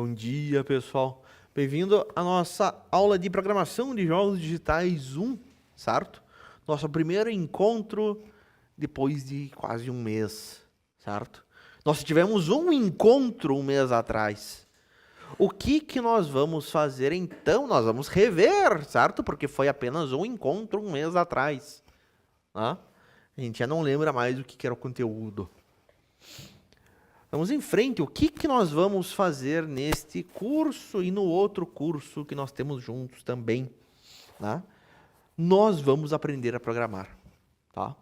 Bom dia, pessoal. Bem-vindo à nossa aula de programação de jogos digitais 1, certo? Nosso primeiro encontro depois de quase um mês, certo? Nós tivemos um encontro um mês atrás. O que nós vamos fazer então? Nós vamos rever, certo? Porque foi apenas um encontro um mês atrás. Tá? A gente já não lembra mais o que era o conteúdo. Vamos em frente. O que nós vamos fazer neste curso e no outro curso que nós temos juntos também? Tá? Nós vamos aprender a programar. Tá?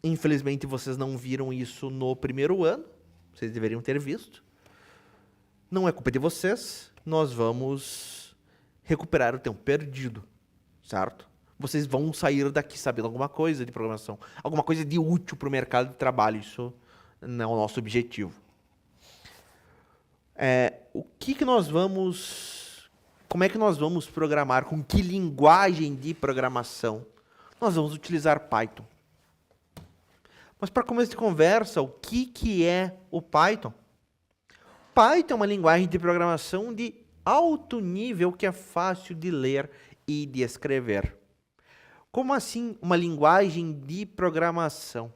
Infelizmente, vocês não viram isso no primeiro ano. Vocês deveriam ter visto. Não é culpa de vocês. Nós vamos recuperar o tempo perdido. Certo? Vocês vão sair daqui sabendo alguma coisa de programação, alguma coisa de útil para o mercado de trabalho. Isso não é o nosso objetivo. Como é que nós vamos programar? Com que linguagem de programação? Nós vamos utilizar Python. Mas para começo de conversa, o que é o Python? Python é uma linguagem de programação de alto nível que é fácil de ler e de escrever. Como assim uma linguagem de programação?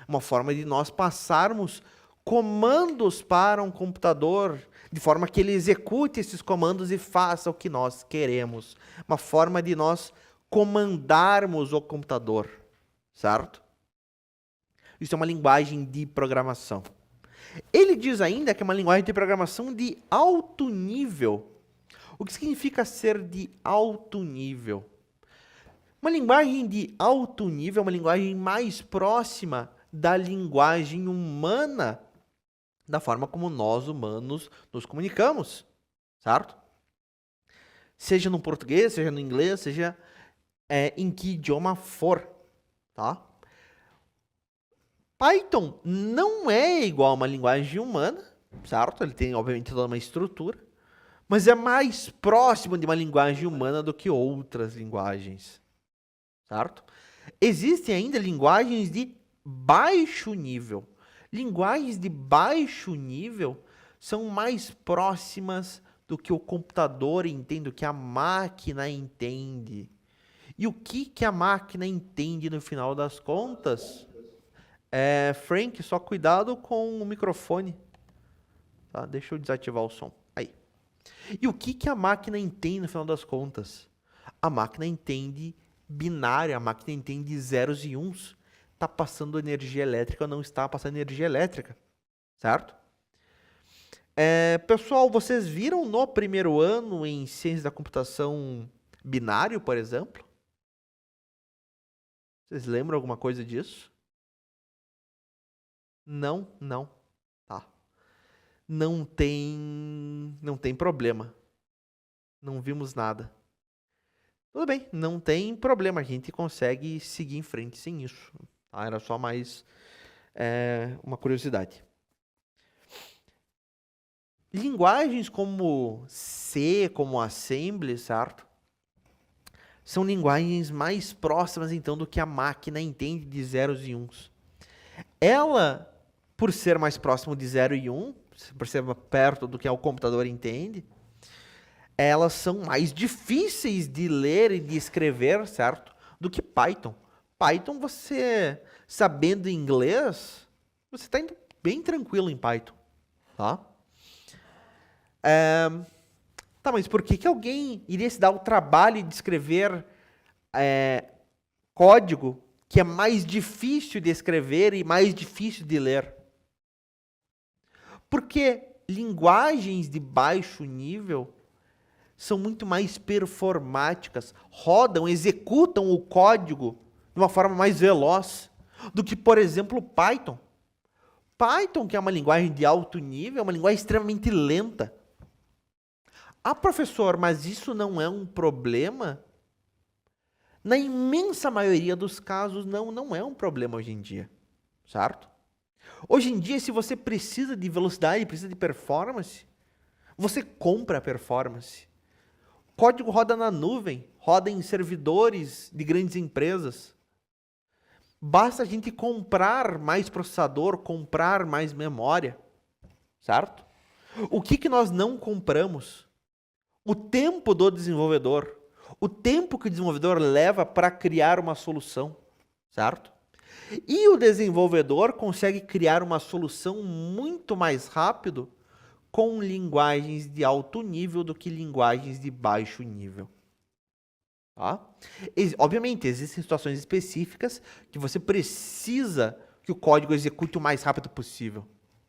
Uma forma de nós passarmos comandos para um computador, de forma que ele execute esses comandos e faça o que nós queremos. Uma forma de nós comandarmos o computador, certo? Isso é uma linguagem de programação. Ele diz ainda que é uma linguagem de programação de alto nível. O que significa ser de alto nível? Uma linguagem de alto nível é uma linguagem mais próxima da linguagem humana, da forma como nós humanos nos comunicamos, certo? Seja no português, seja no inglês, seja em que idioma for, tá? Python não é igual a uma linguagem humana, certo? Ele tem, obviamente, toda uma estrutura, mas é mais próximo de uma linguagem humana do que outras linguagens. Certo? Existem ainda linguagens de baixo nível. Linguagens de baixo nível são mais próximas do que o computador entende, do que a máquina entende. E o que a máquina entende no final das contas? Frank, só cuidado com o microfone. Tá? Deixa eu desativar o som. Aí. E o que a máquina entende no final das contas? A máquina entende binário, a máquina entende zeros e uns. Está passando energia elétrica ou não está passando energia elétrica, certo? Pessoal, vocês viram no primeiro ano em ciência da computação binário, por exemplo? Vocês lembram alguma coisa disso? Não. Tá. Não tem problema. Não vimos nada. Tudo bem, não tem problema, a gente consegue seguir em frente sem isso. Tá? Era só mais uma curiosidade. Linguagens como C, como Assembly, certo? São linguagens mais próximas, então, do que a máquina entende de zeros e uns. Ela, por ser mais próximo de 0 e 1, por ser perto do que o computador entende, elas são mais difíceis de ler e de escrever, certo? Do que Python. Python, você, sabendo inglês, você está indo bem tranquilo em Python. Tá? Tá, mas por que alguém iria se dar o trabalho de escrever código que é mais difícil de escrever e mais difícil de ler? Porque linguagens de baixo nível são muito mais performáticas, executam o código de uma forma mais veloz do que, por exemplo, Python. Python, que é uma linguagem de alto nível, é uma linguagem extremamente lenta. Professor, mas isso não é um problema? Na imensa maioria dos casos, não é um problema hoje em dia, certo? Hoje em dia, se você precisa de velocidade, precisa de performance, você compra a performance. O código roda na nuvem, roda em servidores de grandes empresas. Basta a gente comprar mais processador, comprar mais memória, certo? O que nós não compramos? O tempo do desenvolvedor. O tempo que o desenvolvedor leva para criar uma solução, certo? E o desenvolvedor consegue criar uma solução muito mais rápido com linguagens de alto nível do que linguagens de baixo nível. Tá? Obviamente, existem situações específicas que você precisa que o código execute o mais rápido possível.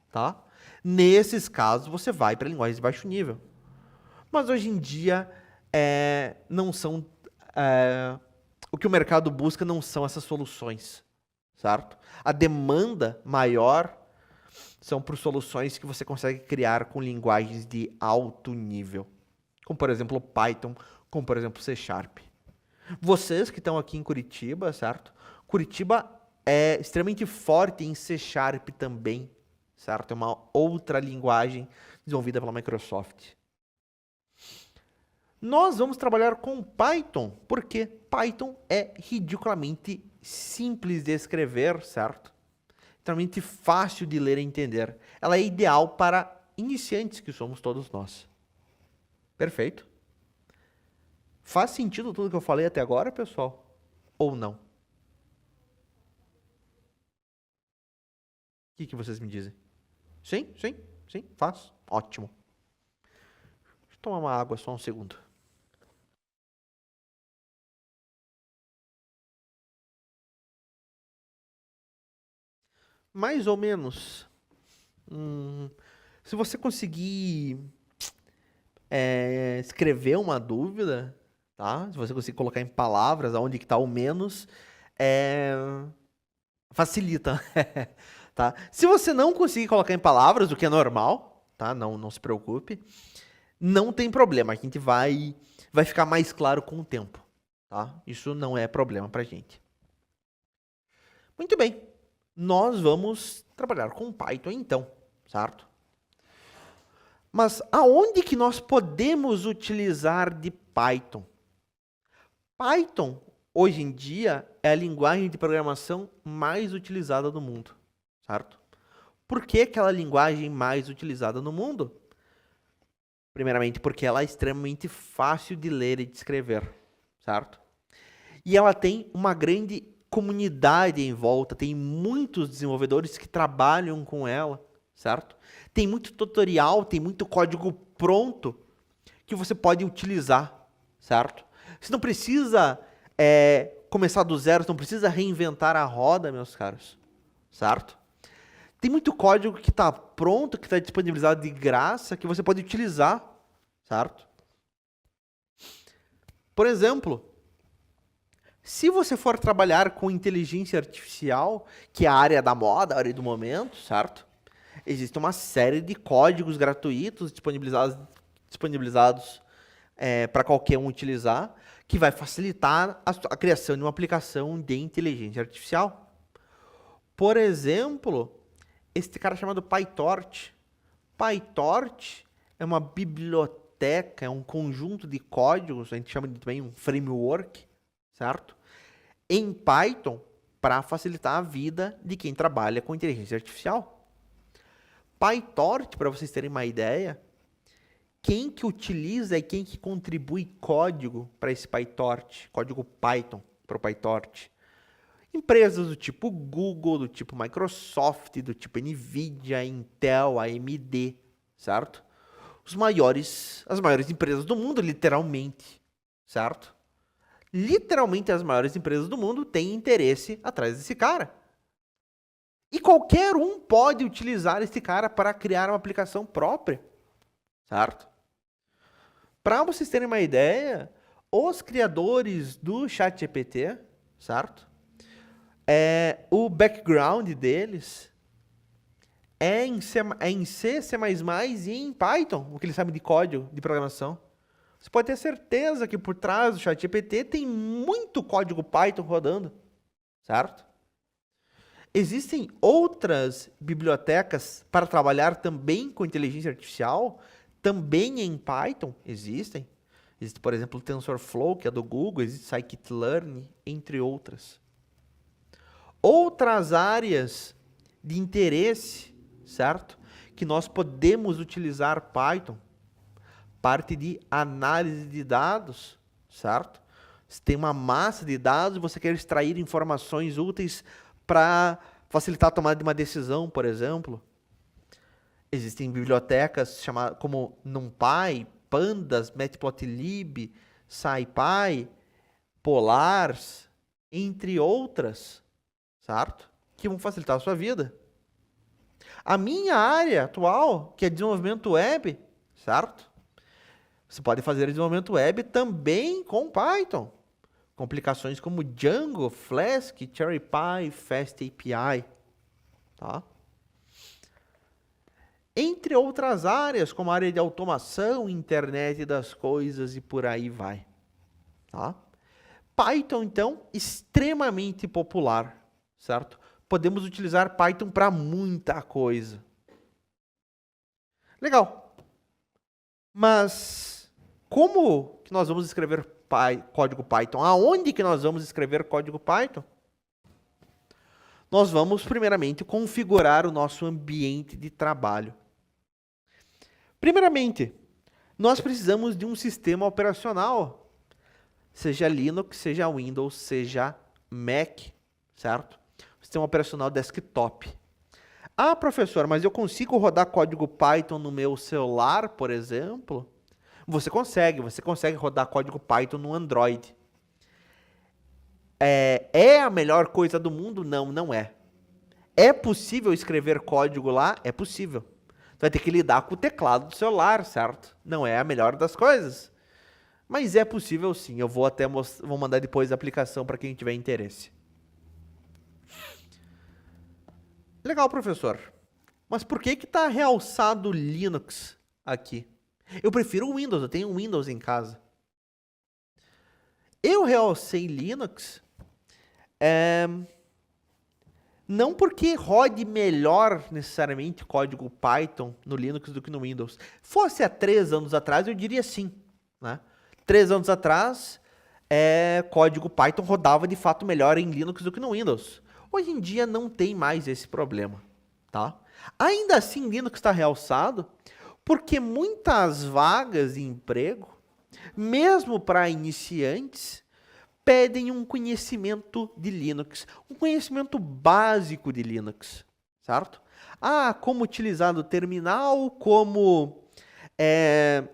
Tá? Nesses casos, você vai para linguagens de baixo nível. Mas hoje em dia, não são... o que o mercado busca não são essas soluções. Certo? A demanda maior são por soluções que você consegue criar com linguagens de alto nível. Como, por exemplo, Python, como, por exemplo, C#. Vocês que estão aqui em Curitiba, certo? Curitiba é extremamente forte em C# também, certo? É uma outra linguagem desenvolvida pela Microsoft. Nós vamos trabalhar com Python, porque Python é ridiculamente simples de escrever, certo? Extremamente fácil de ler e entender. Ela é ideal para iniciantes, que somos todos nós. Perfeito? Faz sentido tudo que eu falei até agora, pessoal? Ou não? O que vocês me dizem? Sim, sim, sim, faz. Ótimo. Deixa eu tomar uma água só um segundo. Mais ou menos. Se você conseguir escrever uma dúvida, tá? Se você conseguir colocar em palavras aonde que está o menos, facilita. Tá? Se você não conseguir colocar em palavras, o que é normal, tá? Não se preocupe. Não tem problema, a gente vai ficar mais claro com o tempo. Tá? Isso não é problema pra gente. Muito bem. Nós vamos trabalhar com Python então, certo? Mas aonde que nós podemos utilizar de Python? Python, hoje em dia, é a linguagem de programação mais utilizada do mundo, certo? Por que aquela linguagem mais utilizada no mundo? Primeiramente, porque ela é extremamente fácil de ler e de escrever, certo? E ela tem uma grande comunidade em volta, tem muitos desenvolvedores que trabalham com ela, certo? Tem muito tutorial, tem muito código pronto que você pode utilizar, certo? Você não precisa começar do zero, você não precisa reinventar a roda, meus caros, certo? Tem muito código que está pronto, que está disponibilizado de graça, que você pode utilizar, certo? Por exemplo, se você for trabalhar com inteligência artificial, que é a área da moda, a área do momento, certo? Existe uma série de códigos gratuitos disponibilizados para qualquer um utilizar, que vai facilitar a criação de uma aplicação de inteligência artificial. Por exemplo, este cara chamado PyTorch. PyTorch é uma biblioteca, é um conjunto de códigos, a gente chama de também um framework, certo? Em Python, para facilitar a vida de quem trabalha com inteligência artificial. PyTorch, para vocês terem uma ideia, quem que utiliza e quem que contribui código para esse PyTorch, código Python para o PyTorch? Empresas do tipo Google, do tipo Microsoft, do tipo Nvidia, Intel, AMD, certo? As maiores empresas do mundo, literalmente, certo? Literalmente as maiores empresas do mundo têm interesse atrás desse cara. E qualquer um pode utilizar esse cara para criar uma aplicação própria, certo? Para vocês terem uma ideia, os criadores do ChatGPT, certo? O background deles é em C, C++ e em Python, o que eles sabem de código, de programação. Você pode ter certeza que por trás do ChatGPT tem muito código Python rodando, certo? Existem outras bibliotecas para trabalhar também com inteligência artificial, também em Python, existem. Existe, por exemplo, o TensorFlow, que é do Google, existe Scikit-learn, entre outras. Outras áreas de interesse, certo? que nós podemos utilizar Python, parte de análise de dados, certo? Você tem uma massa de dados e você quer extrair informações úteis para facilitar a tomada de uma decisão, por exemplo. Existem bibliotecas como NumPy, Pandas, Matplotlib, SciPy, Polars, entre outras, certo? Que vão facilitar a sua vida. A minha área atual, que é desenvolvimento web, certo? Você pode fazer desenvolvimento web também com Python. Com aplicações como Django, Flask, CherryPy, FastAPI. Tá? Entre outras áreas, como a área de automação, internet das coisas e por aí vai. Tá? Python, então, extremamente popular, certo? Podemos utilizar Python para muita coisa. Legal. Mas como que nós vamos escrever código Python? Aonde que nós vamos escrever código Python? Nós vamos, primeiramente, configurar o nosso ambiente de trabalho. Primeiramente, nós precisamos de um sistema operacional, seja Linux, seja Windows, seja Mac, certo? Sistema operacional desktop. Ah, professor, mas eu consigo rodar código Python no meu celular, por exemplo? Você consegue rodar código Python no Android. É a melhor coisa do mundo? Não, não é. É possível escrever código lá? É possível. Você vai ter que lidar com o teclado do celular, certo? Não é a melhor das coisas. Mas é possível sim. Eu vou até vou mandar depois a aplicação para quem tiver interesse. Legal, professor. Mas por que está realçado Linux aqui? Eu prefiro o Windows, eu tenho um Windows em casa. Eu realcei Linux não porque rode melhor necessariamente código Python no Linux do que no Windows. Fosse há 3 anos atrás, eu diria sim. Né? 3 anos atrás, código Python rodava de fato melhor em Linux do que no Windows. Hoje em dia não tem mais esse problema. Tá? Ainda assim, Linux está realçado porque muitas vagas de emprego, mesmo para iniciantes, pedem um conhecimento de Linux, um conhecimento básico de Linux, certo? Ah, como utilizar o terminal, como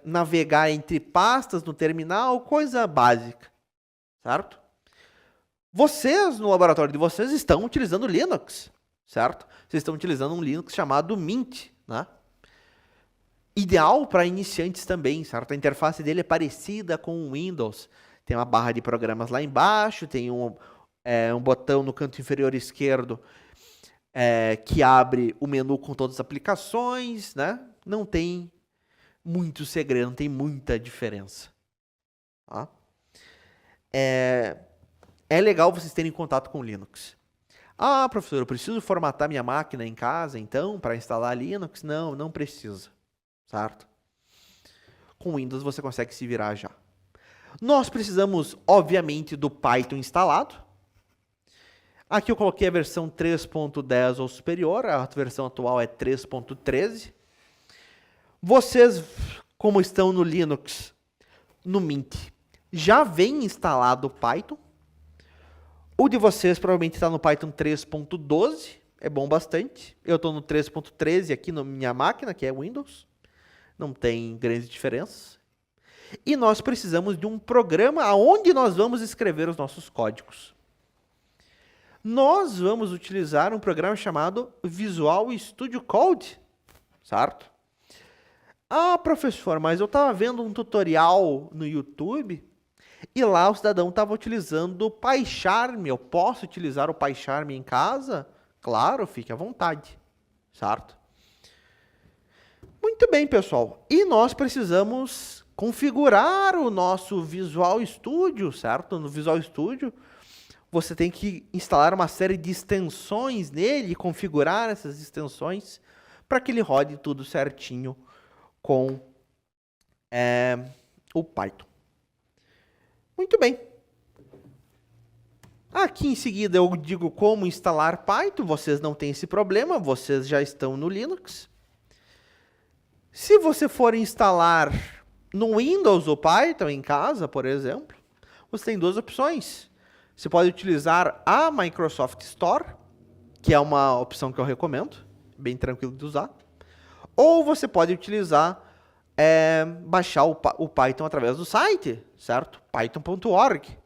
navegar entre pastas no terminal, coisa básica, certo? Vocês, no laboratório de vocês, estão utilizando Linux, certo? Vocês estão utilizando um Linux chamado Mint, né? Ideal para iniciantes também, certo? A interface dele é parecida com o Windows. Tem uma barra de programas lá embaixo, tem um botão no canto inferior esquerdo que abre o menu com todas as aplicações, né? Não tem muito segredo, não tem muita diferença. Tá? É legal vocês terem contato com o Linux. Ah, professor, eu preciso formatar minha máquina em casa, então, para instalar Linux? Não, não precisa, certo? Com Windows você consegue se virar já. Nós precisamos, obviamente, do Python instalado. Aqui eu coloquei a versão 3.10 ou superior, a versão atual é 3.13. Vocês, como estão no Linux, no Mint, já vem instalado o Python. O de vocês provavelmente está no Python 3.12, é bom bastante. Eu estou no 3.13 aqui na minha máquina, que é Windows. Não tem grandes diferenças. E nós precisamos de um programa onde nós vamos escrever os nossos códigos. Nós vamos utilizar um programa chamado Visual Studio Code, certo? Ah, professor, mas eu estava vendo um tutorial no YouTube e lá o cidadão estava utilizando o PyCharm. Eu posso utilizar o PyCharm em casa? Claro, fique à vontade, certo? Muito bem, pessoal. E nós precisamos configurar o nosso Visual Studio, certo? No Visual Studio, você tem que instalar uma série de extensões nele e configurar essas extensões para que ele rode tudo certinho com o Python. Muito bem. Aqui em seguida eu digo como instalar Python. Vocês não têm esse problema, vocês já estão no Linux. Se você for instalar no Windows ou Python em casa, por exemplo, você tem duas opções. Você pode utilizar a Microsoft Store, que é uma opção que eu recomendo, bem tranquilo de usar. Ou você pode utilizar, baixar o Python através do site, certo? python.org.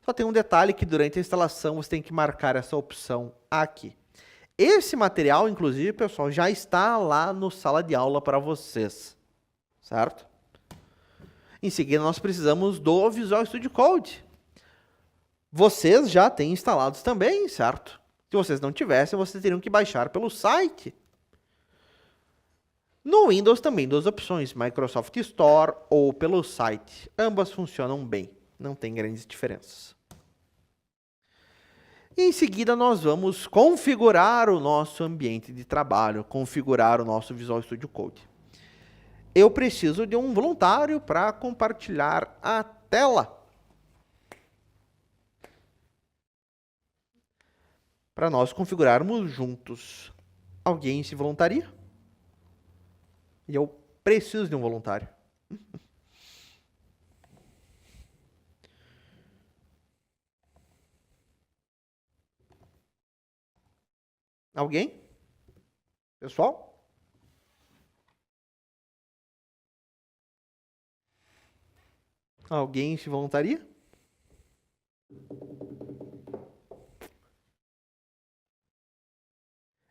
Só tem um detalhe que durante a instalação você tem que marcar essa opção aqui. Esse material, inclusive, pessoal, já está lá no sala de aula para vocês, certo? Em seguida, nós precisamos do Visual Studio Code. Vocês já têm instalados também, certo? Se vocês não tivessem, vocês teriam que baixar pelo site. No Windows também, duas opções, Microsoft Store ou pelo site. Ambas funcionam bem, não tem grandes diferenças. E em seguida, nós vamos configurar o nosso ambiente de trabalho, configurar o nosso Visual Studio Code. Eu preciso de um voluntário para compartilhar a tela. Para nós configurarmos juntos. Alguém se voluntaria? E eu preciso de um voluntário. Alguém? Pessoal? Alguém se voluntaria?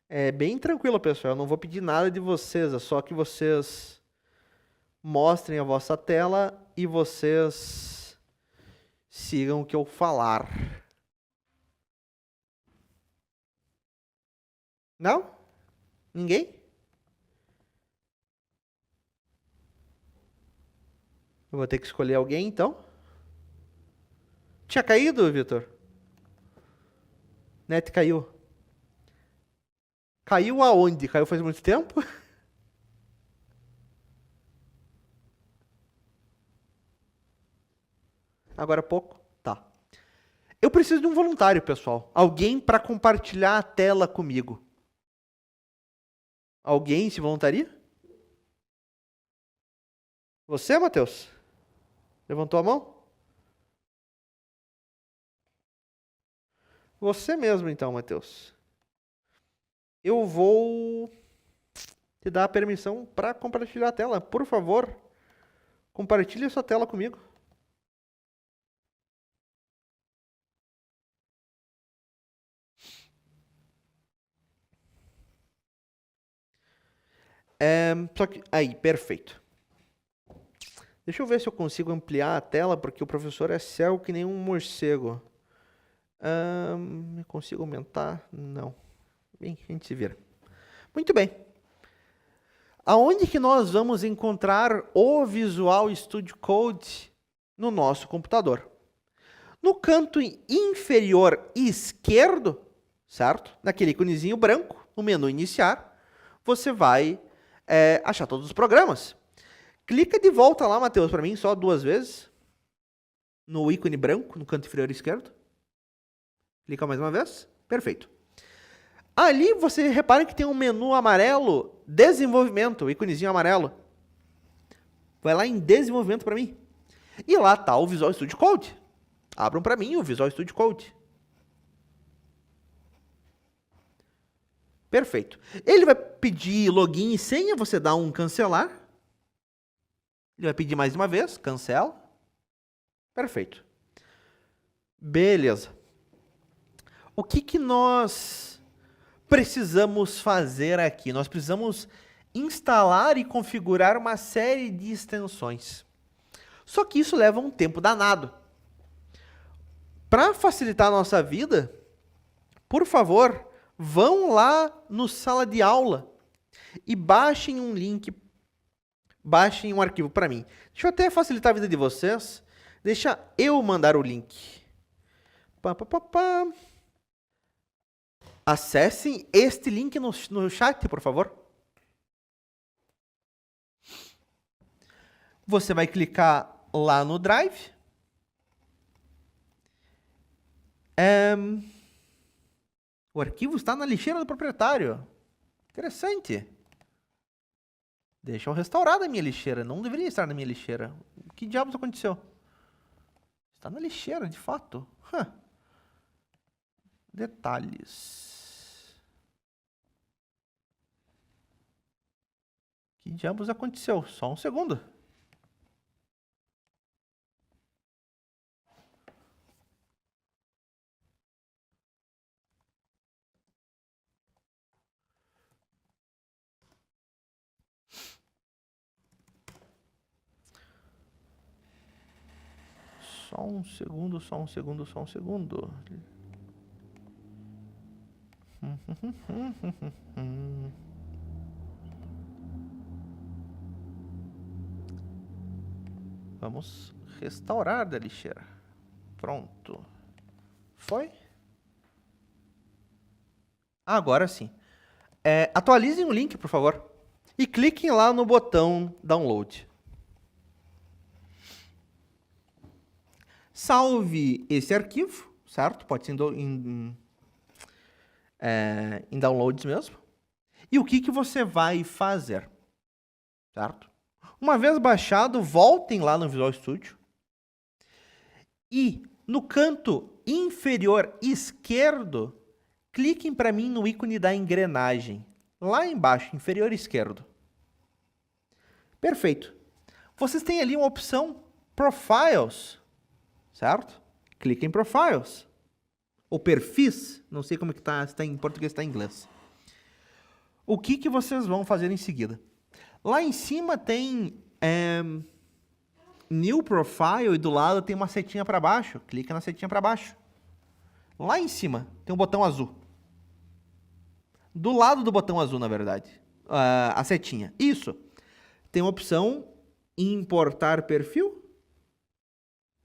É bem tranquilo, pessoal. Eu não vou pedir nada de vocês. É só que vocês mostrem a vossa tela e vocês sigam o que eu falar. Não? Ninguém? Eu vou ter que escolher alguém, então. Tinha caído, Vitor? Net caiu. Caiu aonde? Caiu faz muito tempo? Agora há pouco? Tá. Eu preciso de um voluntário, pessoal. Alguém para compartilhar a tela comigo. Alguém se voluntaria? Você, Matheus? Levantou a mão? Você mesmo, então, Matheus. Eu vou te dar a permissão para compartilhar a tela. Por favor, compartilhe a sua tela comigo. Só que, aí, perfeito. Deixa eu ver se eu consigo ampliar a tela, porque o professor é cego que nem um morcego. Eu consigo aumentar? Não. Bem, a gente se vira. Muito bem. Aonde que nós vamos encontrar o Visual Studio Code no nosso computador? No canto inferior esquerdo, certo? Naquele íconezinho branco, no menu iniciar, você vai achar todos os programas. Clica de volta lá, Matheus, para mim, só 2 vezes. No ícone branco, no canto inferior esquerdo. Clica mais uma vez. Perfeito. Ali você repara que tem um menu amarelo, desenvolvimento, o íconezinho amarelo. Vai lá em desenvolvimento para mim. E lá está o Visual Studio Code. Abram para mim o Visual Studio Code. Perfeito. Ele vai pedir login e senha, você dá um cancelar. Ele vai pedir mais uma vez, cancela. Perfeito. Beleza. O que nós precisamos fazer aqui? Nós precisamos instalar e configurar uma série de extensões. Só que isso leva um tempo danado. Para facilitar a nossa vida, por favor, vão lá no sala de aula e baixem um link, baixem um arquivo para mim. Deixa eu até facilitar a vida de vocês. Deixa eu mandar o link. Acessem este link no chat, por favor. Você vai clicar lá no Drive. O arquivo está na lixeira do proprietário. Interessante. Deixa eu restaurar da minha lixeira. Não deveria estar na minha lixeira. O que diabos aconteceu? Está na lixeira, de fato. Detalhes. Que diabos aconteceu? Só um segundo. Só um segundo, só um segundo, só um segundo. Vamos restaurar da lixeira. Pronto. Foi? Agora sim. Atualizem o link, por favor. E cliquem lá no botão download. Salve esse arquivo, certo? Pode ser em downloads mesmo. E o que você vai fazer, certo? Uma vez baixado, voltem lá no Visual Studio. E no canto inferior esquerdo, cliquem para mim no ícone da engrenagem. Lá embaixo, inferior esquerdo. Perfeito. Vocês têm ali uma opção Profiles, certo? Clique em Profiles. Ou perfis, não sei como é que está, se está em português, está em inglês. O que vocês vão fazer em seguida? Lá em cima tem New Profile e do lado tem uma setinha para baixo. Clica na setinha para baixo. Lá em cima tem um botão azul. Do lado do botão azul, na verdade, a setinha. Isso. Tem uma opção Importar perfil.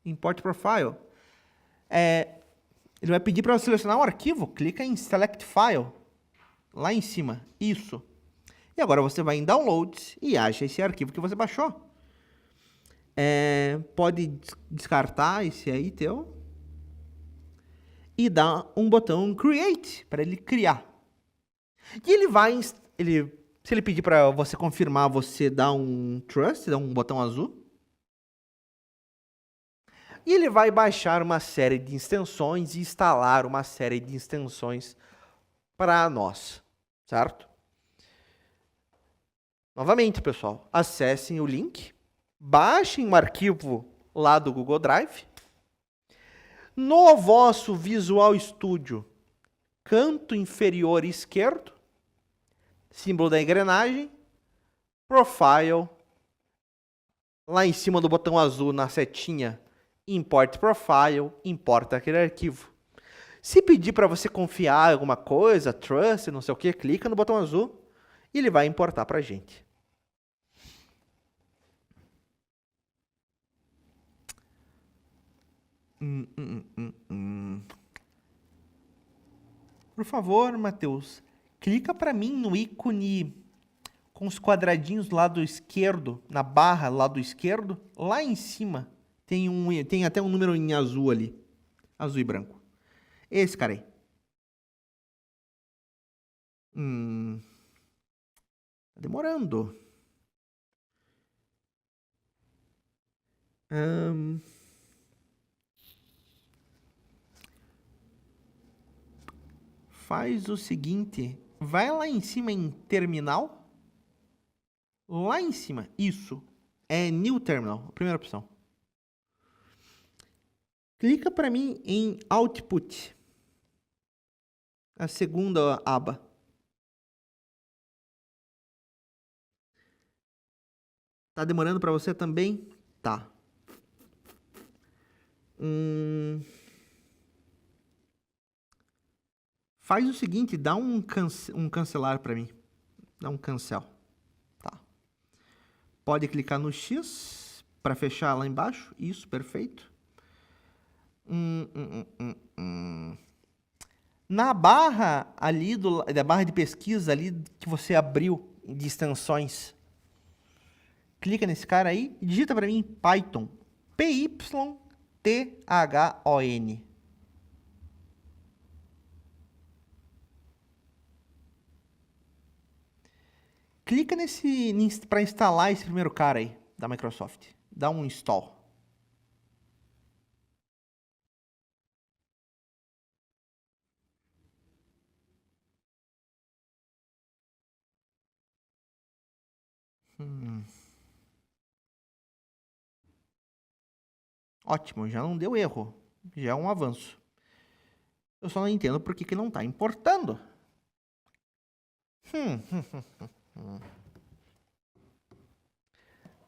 Import Profile. Ele vai pedir para eu selecionar um arquivo. Clica em Select File. Lá em cima. Isso. E agora você vai em Downloads e acha esse arquivo que você baixou. Pode descartar esse aí teu. E dar um botão Create para ele criar. E ele vai... se ele pedir para você confirmar, você dá um Trust, dá um botão azul. E ele vai baixar uma série de extensões e instalar uma série de extensões para nós, certo? Novamente, pessoal, acessem o link, baixem um arquivo lá do Google Drive. No vosso Visual Studio, canto inferior esquerdo, símbolo da engrenagem, Profile, lá em cima do botão azul na setinha, Import Profile, importa aquele arquivo. Se pedir para você confiar em alguma coisa, Trust, não sei o que, clica no botão azul e ele vai importar para a gente. Por favor, Matheus, clica para mim no ícone com os quadradinhos do lado esquerdo, na barra do lado esquerdo, lá em cima. Tem até um número em azul ali. Azul e branco. Esse cara aí. Tá demorando. Faz o seguinte. Vai lá em cima em Terminal. Lá em cima. Isso. É New Terminal. A primeira opção. Clica para mim em Output. A segunda aba. Tá demorando para você também? Tá. Faz o seguinte, dá um cancelar para mim. Dá um cancel. Tá. Pode clicar no X para fechar lá embaixo. Isso, perfeito. Na barra ali, da barra de pesquisa ali que você abriu de extensões, clica nesse cara aí e digita para mim Python. Python. clica para instalar esse primeiro cara aí, da Microsoft. Dá um install. Ótimo, já não deu erro. Já é um avanço. Eu só não entendo por que não está importando.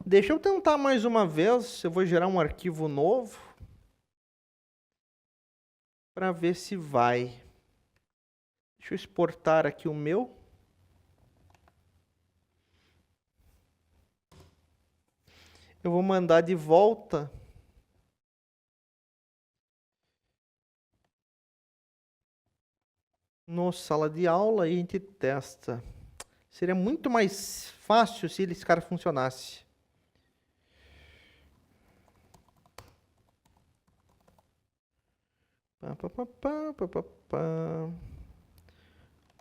Deixa eu tentar mais uma vez. Eu vou gerar um arquivo novo para ver se vai. Deixa eu exportar aqui o meu. Eu vou mandar de volta. No sala de aula e a gente testa. Seria muito mais fácil se esse cara funcionasse.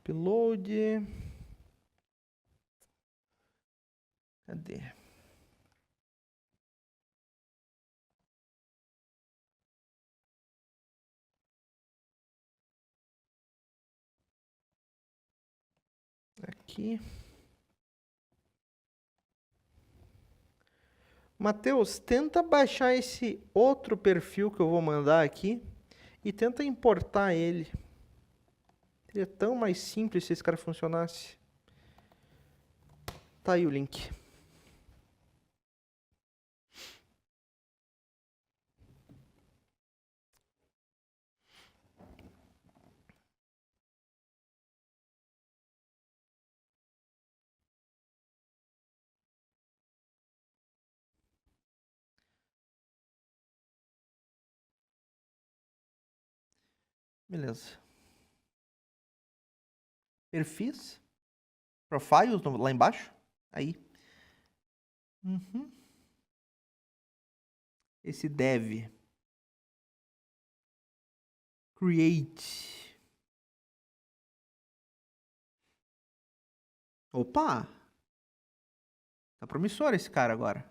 Upload. Cadê? Aqui. Matheus, tenta baixar esse outro perfil que eu vou mandar aqui e tenta importar ele. Seria tão mais simples se esse cara funcionasse. Tá aí o link. Beleza. Perfis. Profiles lá embaixo. Aí. Esse dev. Create. Opa! Tá promissor esse cara agora.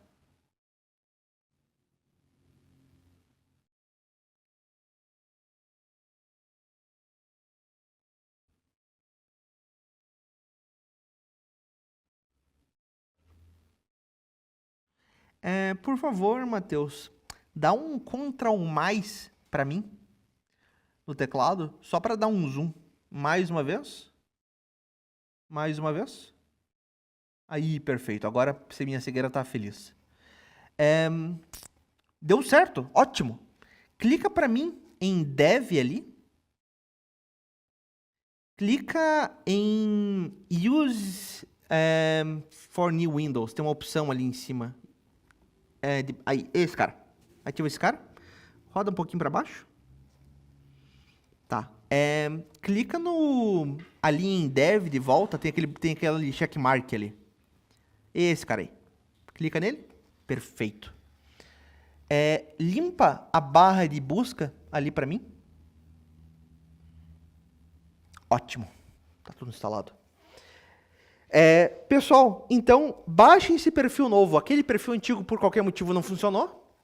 Por favor, Matheus, dá um Ctrl mais para mim no teclado, só para dar um zoom. Mais uma vez. Mais uma vez. Aí, perfeito. Agora minha cegueira tá feliz. Deu certo, ótimo. Clica para mim em Dev ali. Clica em Use for New Windows. Tem uma opção ali em cima. Aí, esse cara. Ativa esse cara. Roda um pouquinho para baixo. Tá. Clica no... Ali em Dev de volta, tem aquele checkmark ali. Esse cara aí. Clica nele. Perfeito. Limpa a barra de busca ali para mim. Ótimo. Tá tudo instalado. Pessoal, então, baixem esse perfil novo. Aquele perfil antigo, por qualquer motivo, não funcionou.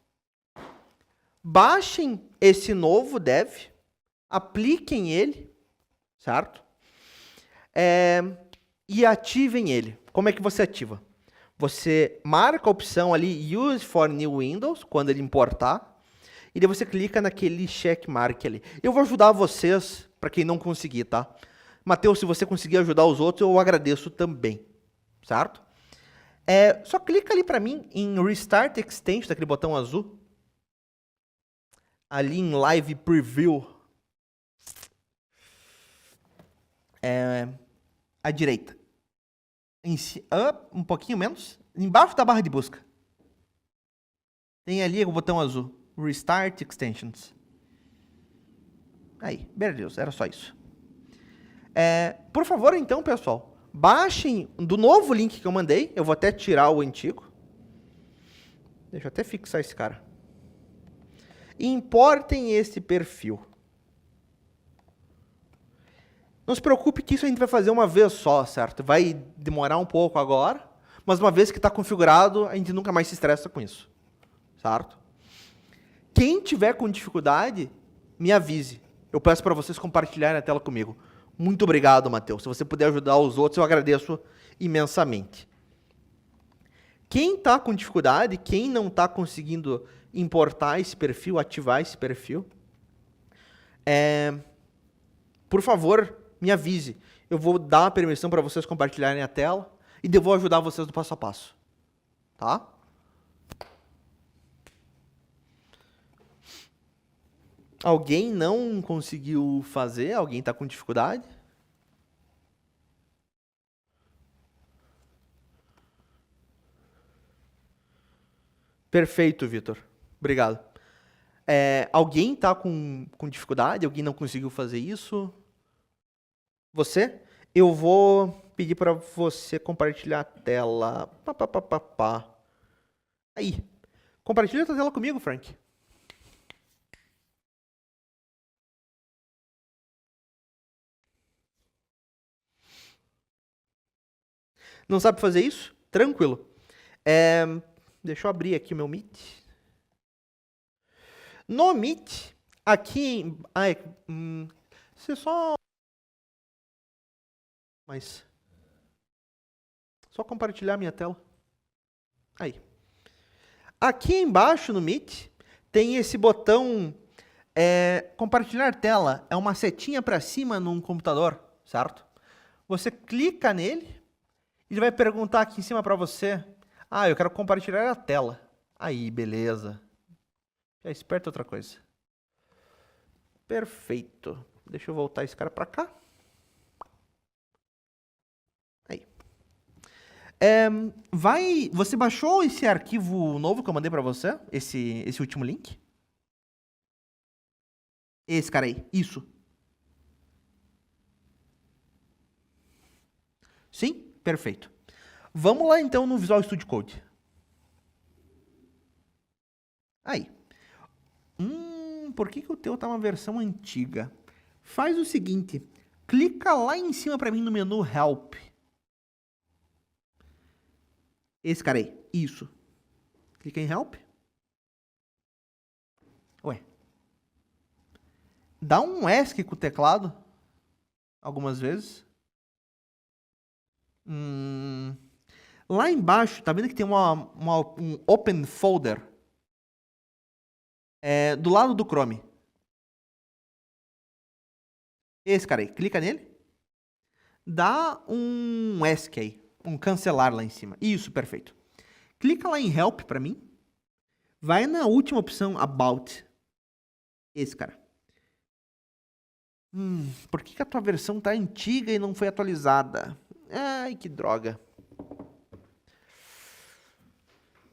Baixem esse novo dev. Apliquem ele, certo? E ativem ele. Como é que você ativa? Você marca a opção ali, Use for New Windows, quando ele importar. E daí você clica naquele checkmark ali. Eu vou ajudar vocês, para quem não conseguir, tá? Matheus, se você conseguir ajudar os outros, eu agradeço também, certo? Só clica ali para mim em Restart Extension, daquele botão azul. Ali em Live Preview. À direita. Um pouquinho menos. Embaixo da barra de busca. Tem ali o botão azul. Restart Extensions. Aí, beleza, era só isso. Por favor, então, pessoal, baixem do novo link que eu mandei. Eu vou até tirar o antigo. Deixa eu até fixar esse cara. E importem esse perfil. Não se preocupe que isso a gente vai fazer uma vez só, certo? Vai demorar um pouco agora, mas uma vez que está configurado, a gente nunca mais se estressa com isso, certo? Quem tiver com dificuldade, me avise. Eu peço para vocês compartilharem a tela comigo. Muito obrigado, Matheus. Se você puder ajudar os outros, eu agradeço imensamente. Quem está com dificuldade, quem não está conseguindo importar esse perfil, ativar esse perfil, por favor, me avise. Eu vou dar uma permissão para vocês compartilharem a tela e eu vou ajudar vocês no passo a passo. Tá? Alguém não conseguiu fazer? Alguém está com dificuldade? Perfeito, Vitor. Obrigado. Alguém está com dificuldade? Alguém não conseguiu fazer isso? Você? Eu vou pedir para você compartilhar a tela. Aí. Compartilha a tela comigo, Frank. Não sabe fazer isso? Tranquilo. Deixa eu abrir aqui o meu Meet. No Meet, aqui... você só... Só compartilhar minha tela. Aí. Aqui embaixo no Meet, tem esse botão compartilhar tela. É uma setinha para cima num computador, certo? Você clica nele, ele vai perguntar aqui em cima para você... eu quero compartilhar a tela. Aí, beleza. Já esperta outra coisa. Perfeito. Deixa eu voltar esse cara para cá. Aí. Você baixou esse arquivo novo que eu mandei para você? Esse último link? Esse cara aí. Isso. Sim? Perfeito. Vamos lá então no Visual Studio Code. Aí. Por que o teu tá uma versão antiga? Faz o seguinte, clica lá em cima para mim no menu Help. Esse cara aí, isso. Clica em Help. Ué. Dá um ESC com o teclado. Algumas vezes. Lá embaixo, tá vendo que tem um Open Folder? Do lado do Chrome. Esse cara aí, clica nele. Dá um ESC aí, um cancelar lá em cima. Isso, perfeito. Clica lá em Help para mim. Vai na última opção, About. Esse cara. Por que a tua versão tá antiga e não foi atualizada? Ai, que droga.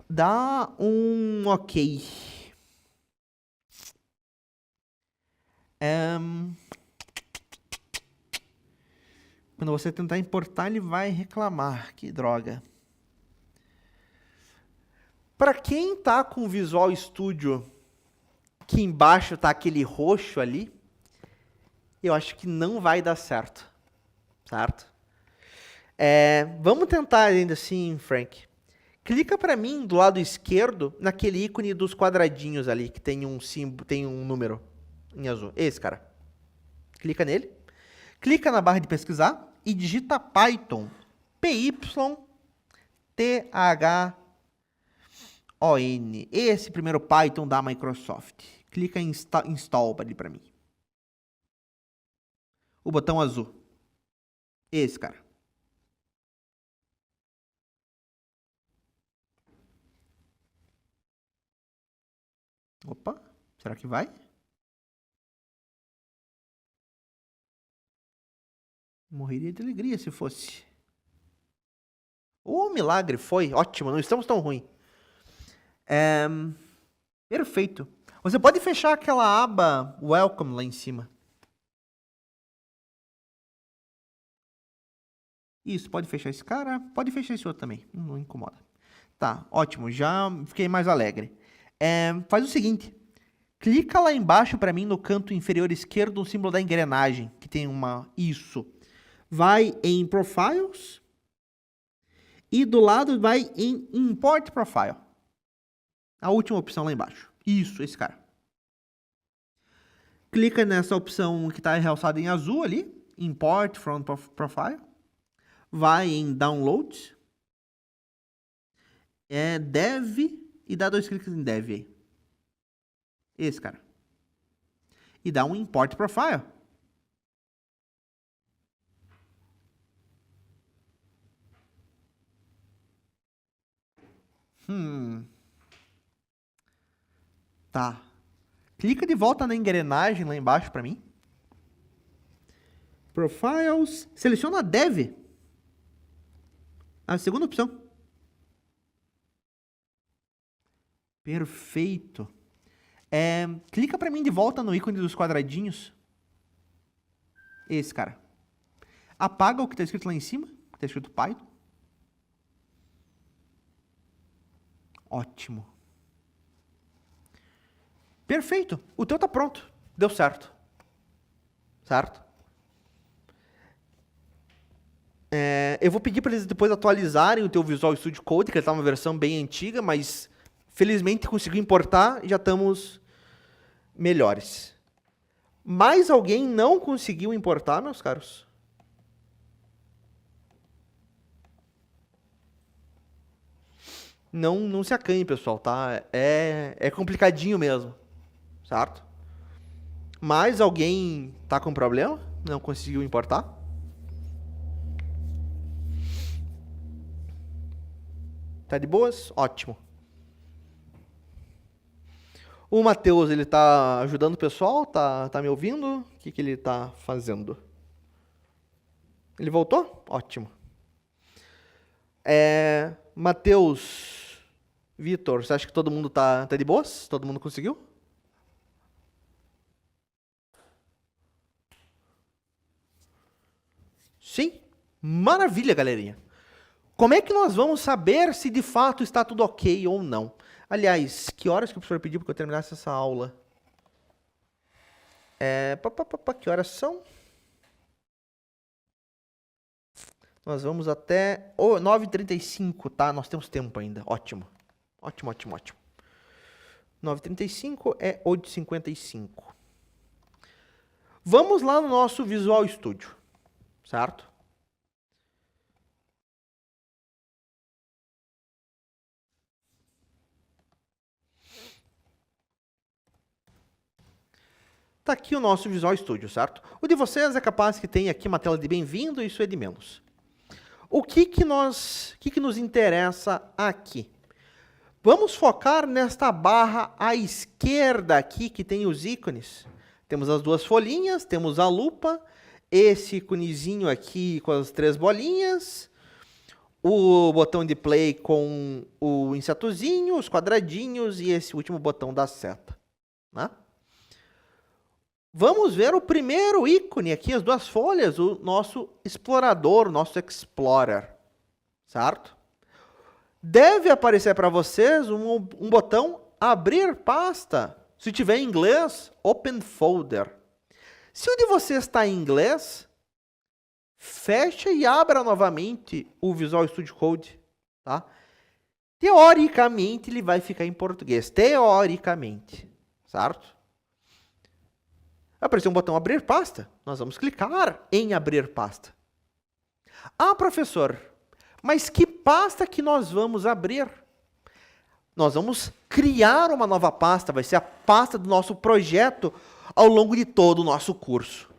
Dá um OK. Quando você tentar importar, ele vai reclamar. Que droga. Para quem tá com o Visual Studio, que embaixo tá aquele roxo ali, eu acho que não vai dar certo. Certo? Vamos tentar ainda assim, Frank. Clica para mim do lado esquerdo, naquele ícone dos quadradinhos ali, que tem um símbolo, tem um número em azul. Esse cara. Clica nele. Clica na barra de pesquisar e digita Python. Python. Esse primeiro Python da Microsoft. Clica em Install ali para mim. O botão azul. Esse, cara. Opa, será que vai? Morreria de alegria se fosse. Milagre, foi. Ótimo, não estamos tão ruim. Perfeito. Você pode fechar aquela aba Welcome lá em cima. Isso, pode fechar esse cara. Pode fechar esse outro também. Não incomoda. Tá, ótimo. Já fiquei mais alegre. Faz o seguinte. Clica lá embaixo para mim no canto inferior esquerdo, no símbolo da engrenagem, que tem isso. Vai em Profiles e do lado vai em Import Profile. A última opção lá embaixo. Isso, esse cara. Clica nessa opção que está realçada em azul ali, Import from Profile. Vai em Download. Dev e dá 2 cliques em Dev aí. Esse cara. E dá um Import Profile. Tá. Clica de volta na engrenagem lá embaixo para mim. Profiles. Seleciona Dev. A segunda opção. Perfeito. Clica para mim de volta no ícone dos quadradinhos. Esse cara. Apaga o que está escrito lá em cima. Que está escrito Python. Ótimo. Perfeito. O teu tá pronto. Deu certo. Certo? Eu vou pedir para eles depois atualizarem o teu Visual Studio Code, que ele tá uma versão bem antiga, mas felizmente conseguiu importar e já estamos melhores. Mais alguém não conseguiu importar, meus caros? Não se acanhe, pessoal, tá? É complicadinho mesmo, certo? Mais alguém tá com problema? Não conseguiu importar? Tá de boas? Ótimo. O Matheus, ele tá ajudando o pessoal? Tá me ouvindo? O que ele tá fazendo? Ele voltou? Ótimo. Matheus, Vitor, você acha que todo mundo tá de boas? Todo mundo conseguiu? Sim? Maravilha, galerinha. Como é que nós vamos saber se de fato está tudo ok ou não? Aliás, que horas que o professor pediu para eu terminasse essa aula? Que horas são? Nós vamos até 9h35, tá? Nós temos tempo ainda. Ótimo. Ótimo, ótimo, ótimo. 9h35 é 8h55. Vamos lá no nosso Visual Studio, certo? Tá aqui o nosso Visual Studio, certo? O de vocês é capaz que tenha aqui uma tela de bem-vindo, isso é de menos. O que nos interessa aqui? Vamos focar nesta barra à esquerda aqui, que tem os ícones. Temos as duas folhinhas, temos a lupa, esse íconezinho aqui com as 3 bolinhas, o botão de play com o insetozinho, os quadradinhos e esse último botão da seta, né? Vamos ver o primeiro ícone aqui, as 2 folhas, o nosso explorador, o nosso Explorer, certo? Deve aparecer para vocês um botão abrir pasta. Se tiver em inglês, Open Folder. Se o de vocês está em inglês, fecha e abra novamente o Visual Studio Code, tá? Teoricamente, ele vai ficar em português. Teoricamente, certo? Apareceu um botão abrir pasta. Nós vamos clicar em abrir pasta. Ah, professor, mas que pasta que nós vamos abrir? Nós vamos criar uma nova pasta. Vai ser a pasta do nosso projeto ao longo de todo o nosso curso.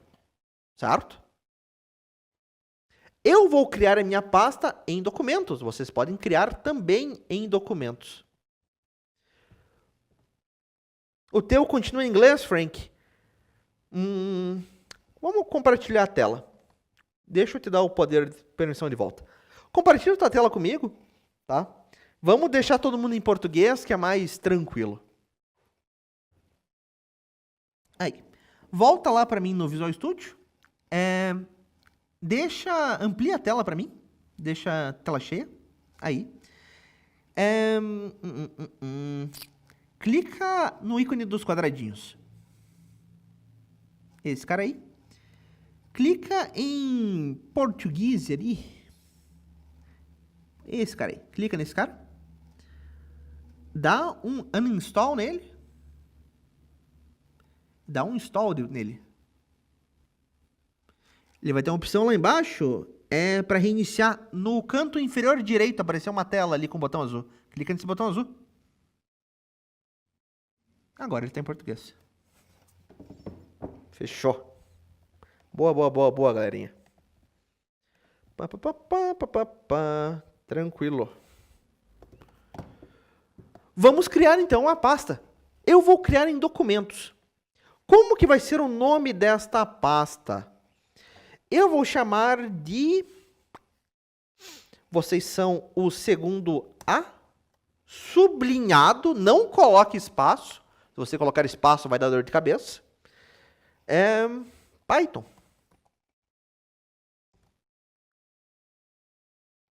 Certo? Eu vou criar a minha pasta em documentos. Vocês podem criar também em documentos. O teu continua em inglês, Frank? Vamos compartilhar a tela. Deixa eu te dar o poder de permissão de volta. Compartilha a tua tela comigo, tá? Vamos deixar todo mundo em português, que é mais tranquilo. Aí. Volta lá para mim no Visual Studio. Amplia a tela para mim. Deixa a tela cheia. Aí. clica no ícone dos quadradinhos. Esse cara aí. Clica em português ali. Esse cara aí. Clica nesse cara. Dá um uninstall nele. Dá um install nele. Ele vai ter uma opção lá embaixo. É para reiniciar. No canto inferior direito apareceu uma tela ali com o botão azul. Clica nesse botão azul. Agora ele está em português. Fechou. Boa, galerinha. Tranquilo. Vamos criar, então, uma pasta. Eu vou criar em documentos. Como que vai ser o nome desta pasta? Eu vou chamar de... Vocês são o segundo A. Sublinhado. Não coloque espaço. Se você colocar espaço, vai dar dor de cabeça. Python.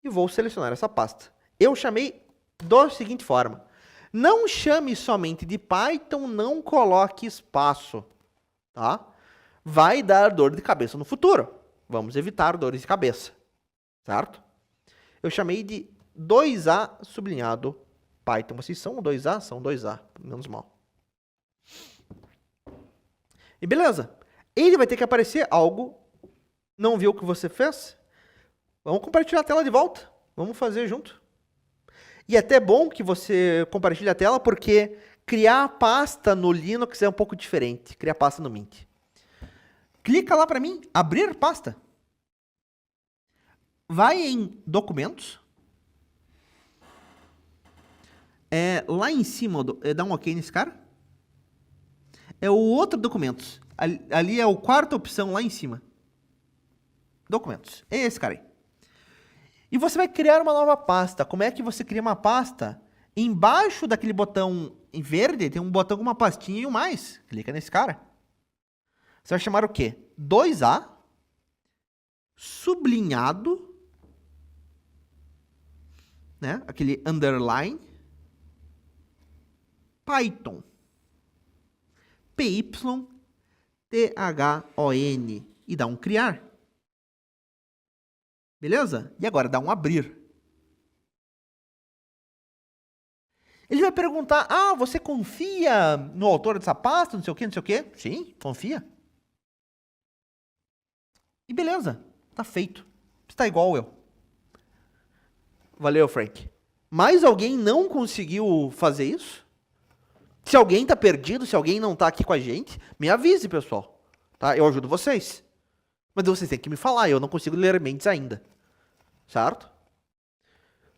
E vou selecionar essa pasta. Eu chamei da seguinte forma. Não chame somente de Python, não coloque espaço. Tá? Vai dar dor de cabeça no futuro. Vamos evitar dores de cabeça. Certo? Eu chamei de 2A sublinhado Python. Vocês são 2A? São 2A. Menos mal. E beleza. Ele vai ter que aparecer algo. Não viu o que você fez? Vamos compartilhar a tela de volta. Vamos fazer junto. E é até bom que você compartilhe a tela, porque criar a pasta no Linux é um pouco diferente. Criar pasta no Mint. Clica lá para mim, abrir pasta. Vai em documentos. Lá em cima, dá um OK nesse cara. É o outro documentos. Ali é a quarta opção lá em cima. Documentos. É esse cara aí. E você vai criar uma nova pasta. Como é que você cria uma pasta? Embaixo daquele botão em verde, tem um botão com uma pastinha e um mais. Clica nesse cara. Você vai chamar o quê? 2A sublinhado, né? Aquele underline, Python. PYTHON. E dá um criar. Beleza? E agora dá um abrir. Ele vai perguntar, você confia no autor dessa pasta, não sei o quê, não sei o quê? Sim, confia. E beleza, tá feito. Está igual eu. Valeu, Frank. Mais alguém não conseguiu fazer isso? Se alguém tá perdido, se alguém não tá aqui com a gente, me avise, pessoal. Tá? Eu ajudo vocês. Mas vocês têm que me falar, eu não consigo ler mentes ainda. Certo?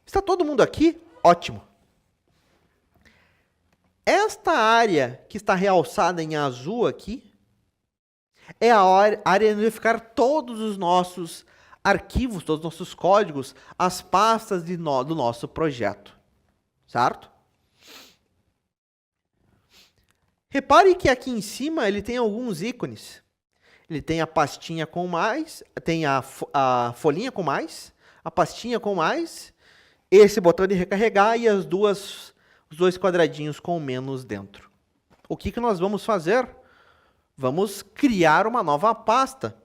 Está todo mundo aqui? Ótimo. Esta área que está realçada em azul aqui é a área onde vai ficar todos os nossos arquivos, todos os nossos códigos, as pastas do nosso projeto. Certo? Repare que aqui em cima ele tem alguns ícones. Ele tem a pastinha com mais, tem a folhinha com mais, a pastinha com mais, esse botão de recarregar e os dois quadradinhos com menos dentro. O que nós vamos fazer? Vamos criar uma nova pasta.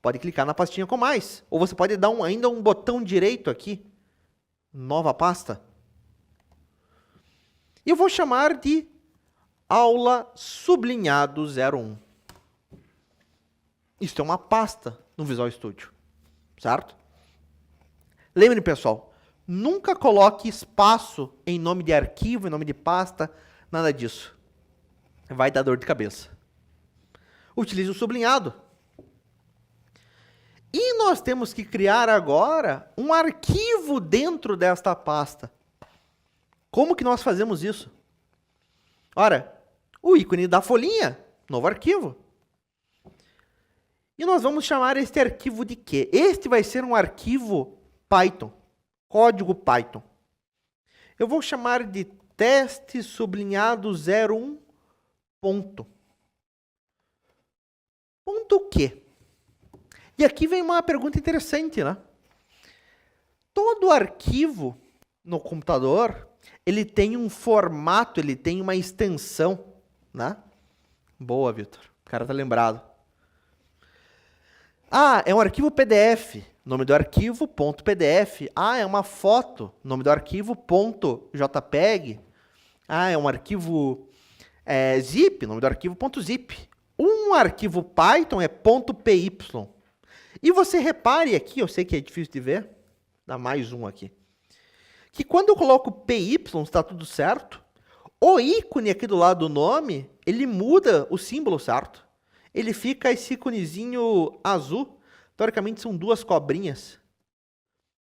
Pode clicar na pastinha com mais. Ou você pode dar ainda um botão direito aqui. Nova pasta. E eu vou chamar de aula sublinhado 01. Isso é uma pasta no Visual Studio. Certo? Lembre, pessoal, nunca coloque espaço em nome de arquivo, em nome de pasta, nada disso. Vai dar dor de cabeça. Utilize o sublinhado. E nós temos que criar agora um arquivo dentro desta pasta. Como que nós fazemos isso? Ora, o ícone da folhinha, novo arquivo. E nós vamos chamar este arquivo de quê? Este vai ser um arquivo Python, código Python. Eu vou chamar de teste sublinhado 01 ponto. Ponto o quê? E aqui vem uma pergunta interessante, né? Todo arquivo no computador, ele tem um formato, ele tem uma extensão, né? Boa, Vitor. O cara tá lembrado. Ah, é um arquivo PDF. Nome do arquivo, .pdf. Ah, é uma foto. Nome do arquivo, .jpeg. Ah, é um arquivo zip. Nome do arquivo, .zip. Um arquivo Python é .py. E você repare aqui, eu sei que é difícil de ver, dá mais um aqui, que quando eu coloco py, está tudo certo, o ícone aqui do lado do nome, ele muda o símbolo, certo? Ele fica esse íconezinho azul, teoricamente são duas cobrinhas.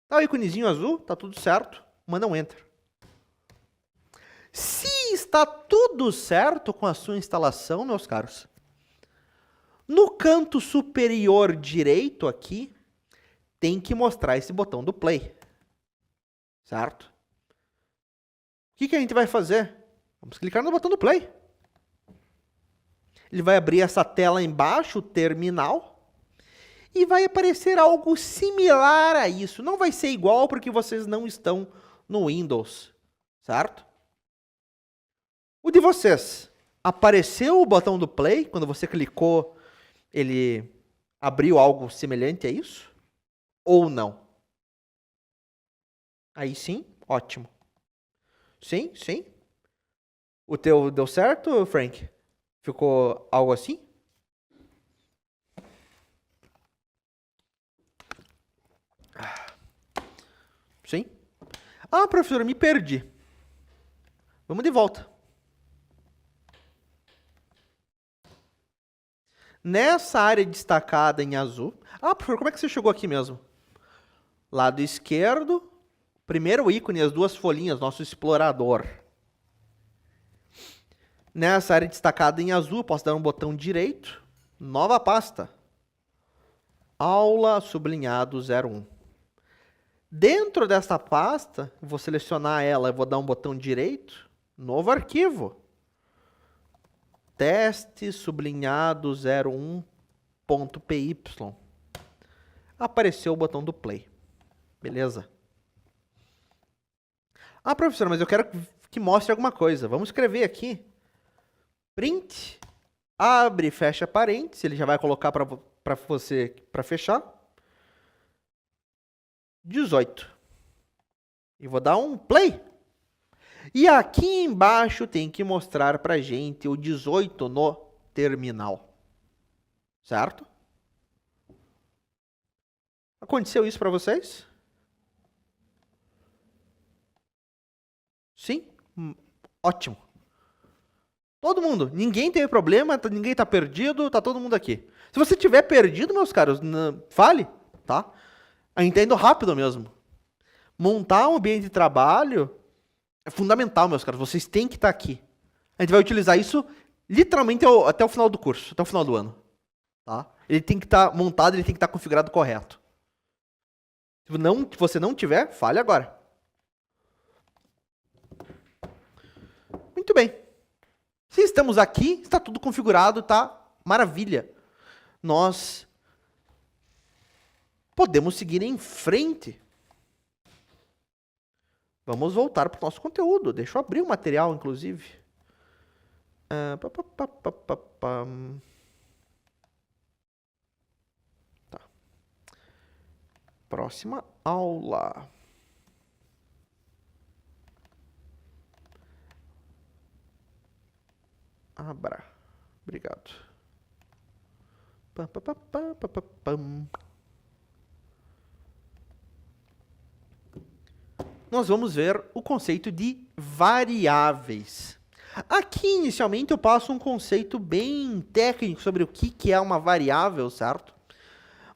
Tá o íconezinho azul, tá tudo certo, manda um Enter. Se está tudo certo com a sua instalação, meus caros, no canto superior direito aqui, tem que mostrar esse botão do play. Certo? O que a gente vai fazer? Vamos clicar no botão do play. Ele vai abrir essa tela embaixo, o terminal, e vai aparecer algo similar a isso. Não vai ser igual porque vocês não estão no Windows. Certo? O de vocês, apareceu o botão do play? Quando você clicou, ele abriu algo semelhante a isso? Ou não? Aí sim, ótimo. Sim, sim. O teu deu certo, Frank? Ficou algo assim? Sim. Ah, professor, me perdi. Vamos de volta. Nessa área destacada em azul... Ah, professor, como é que você chegou aqui mesmo? Lado esquerdo, primeiro ícone, as duas folhinhas, nosso explorador. Nessa área destacada em azul, posso dar um botão direito, nova pasta. Aula sublinhado 01. Dentro dessa pasta, vou selecionar ela, vou dar um botão direito, novo arquivo. Teste sublinhado 01.py. Apareceu o botão do play. Beleza? Ah, professor, mas eu quero que mostre alguma coisa. Vamos escrever aqui. Print, abre e fecha parênteses. Ele já vai colocar para você, para fechar. 18. E vou dar um play. E aqui embaixo tem que mostrar para a gente o 18 no terminal. Certo? Aconteceu isso para vocês? Sim? Ótimo. Todo mundo. Ninguém teve problema, ninguém está perdido, está todo mundo aqui. Se você tiver perdido, meus caros, fale, tá? Eu entendo rápido mesmo. Montar um ambiente de trabalho é fundamental, meus caros. Vocês têm que estar aqui. A gente vai utilizar isso literalmente até o final do curso, até o final do ano. Tá? Ele tem que estar montado, ele tem que estar configurado correto. Se você não tiver, fale agora. Muito bem. Se estamos aqui, está tudo configurado, tá? Maravilha. Nós podemos seguir em frente. Vamos voltar para o nosso conteúdo. Deixa eu abrir o material, inclusive. Tá. Próxima aula. Abra. Obrigado. Nós vamos ver o conceito de variáveis. Aqui, inicialmente, eu passo um conceito bem técnico sobre o que é uma variável, certo?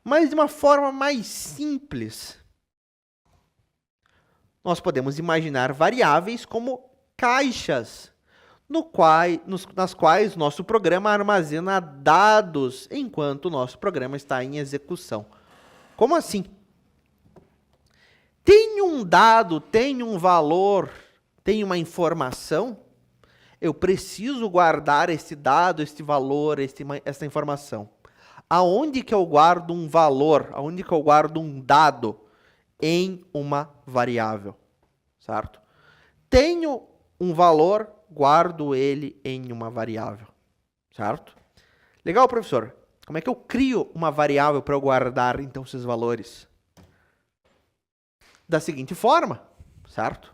Mas de uma forma mais simples. Nós podemos imaginar variáveis como caixas, nas quais nosso programa armazena dados enquanto o nosso programa está em execução. Como assim? Tem um dado, tem um valor, tem uma informação, eu preciso guardar esse dado, esse valor, essa informação. Aonde que eu guardo um valor? Aonde que eu guardo um dado? Em uma variável, certo? Tenho um valor, guardo ele em uma variável, certo? Legal, professor. Como é que eu crio uma variável para eu guardar, então, esses valores? Da seguinte forma, certo?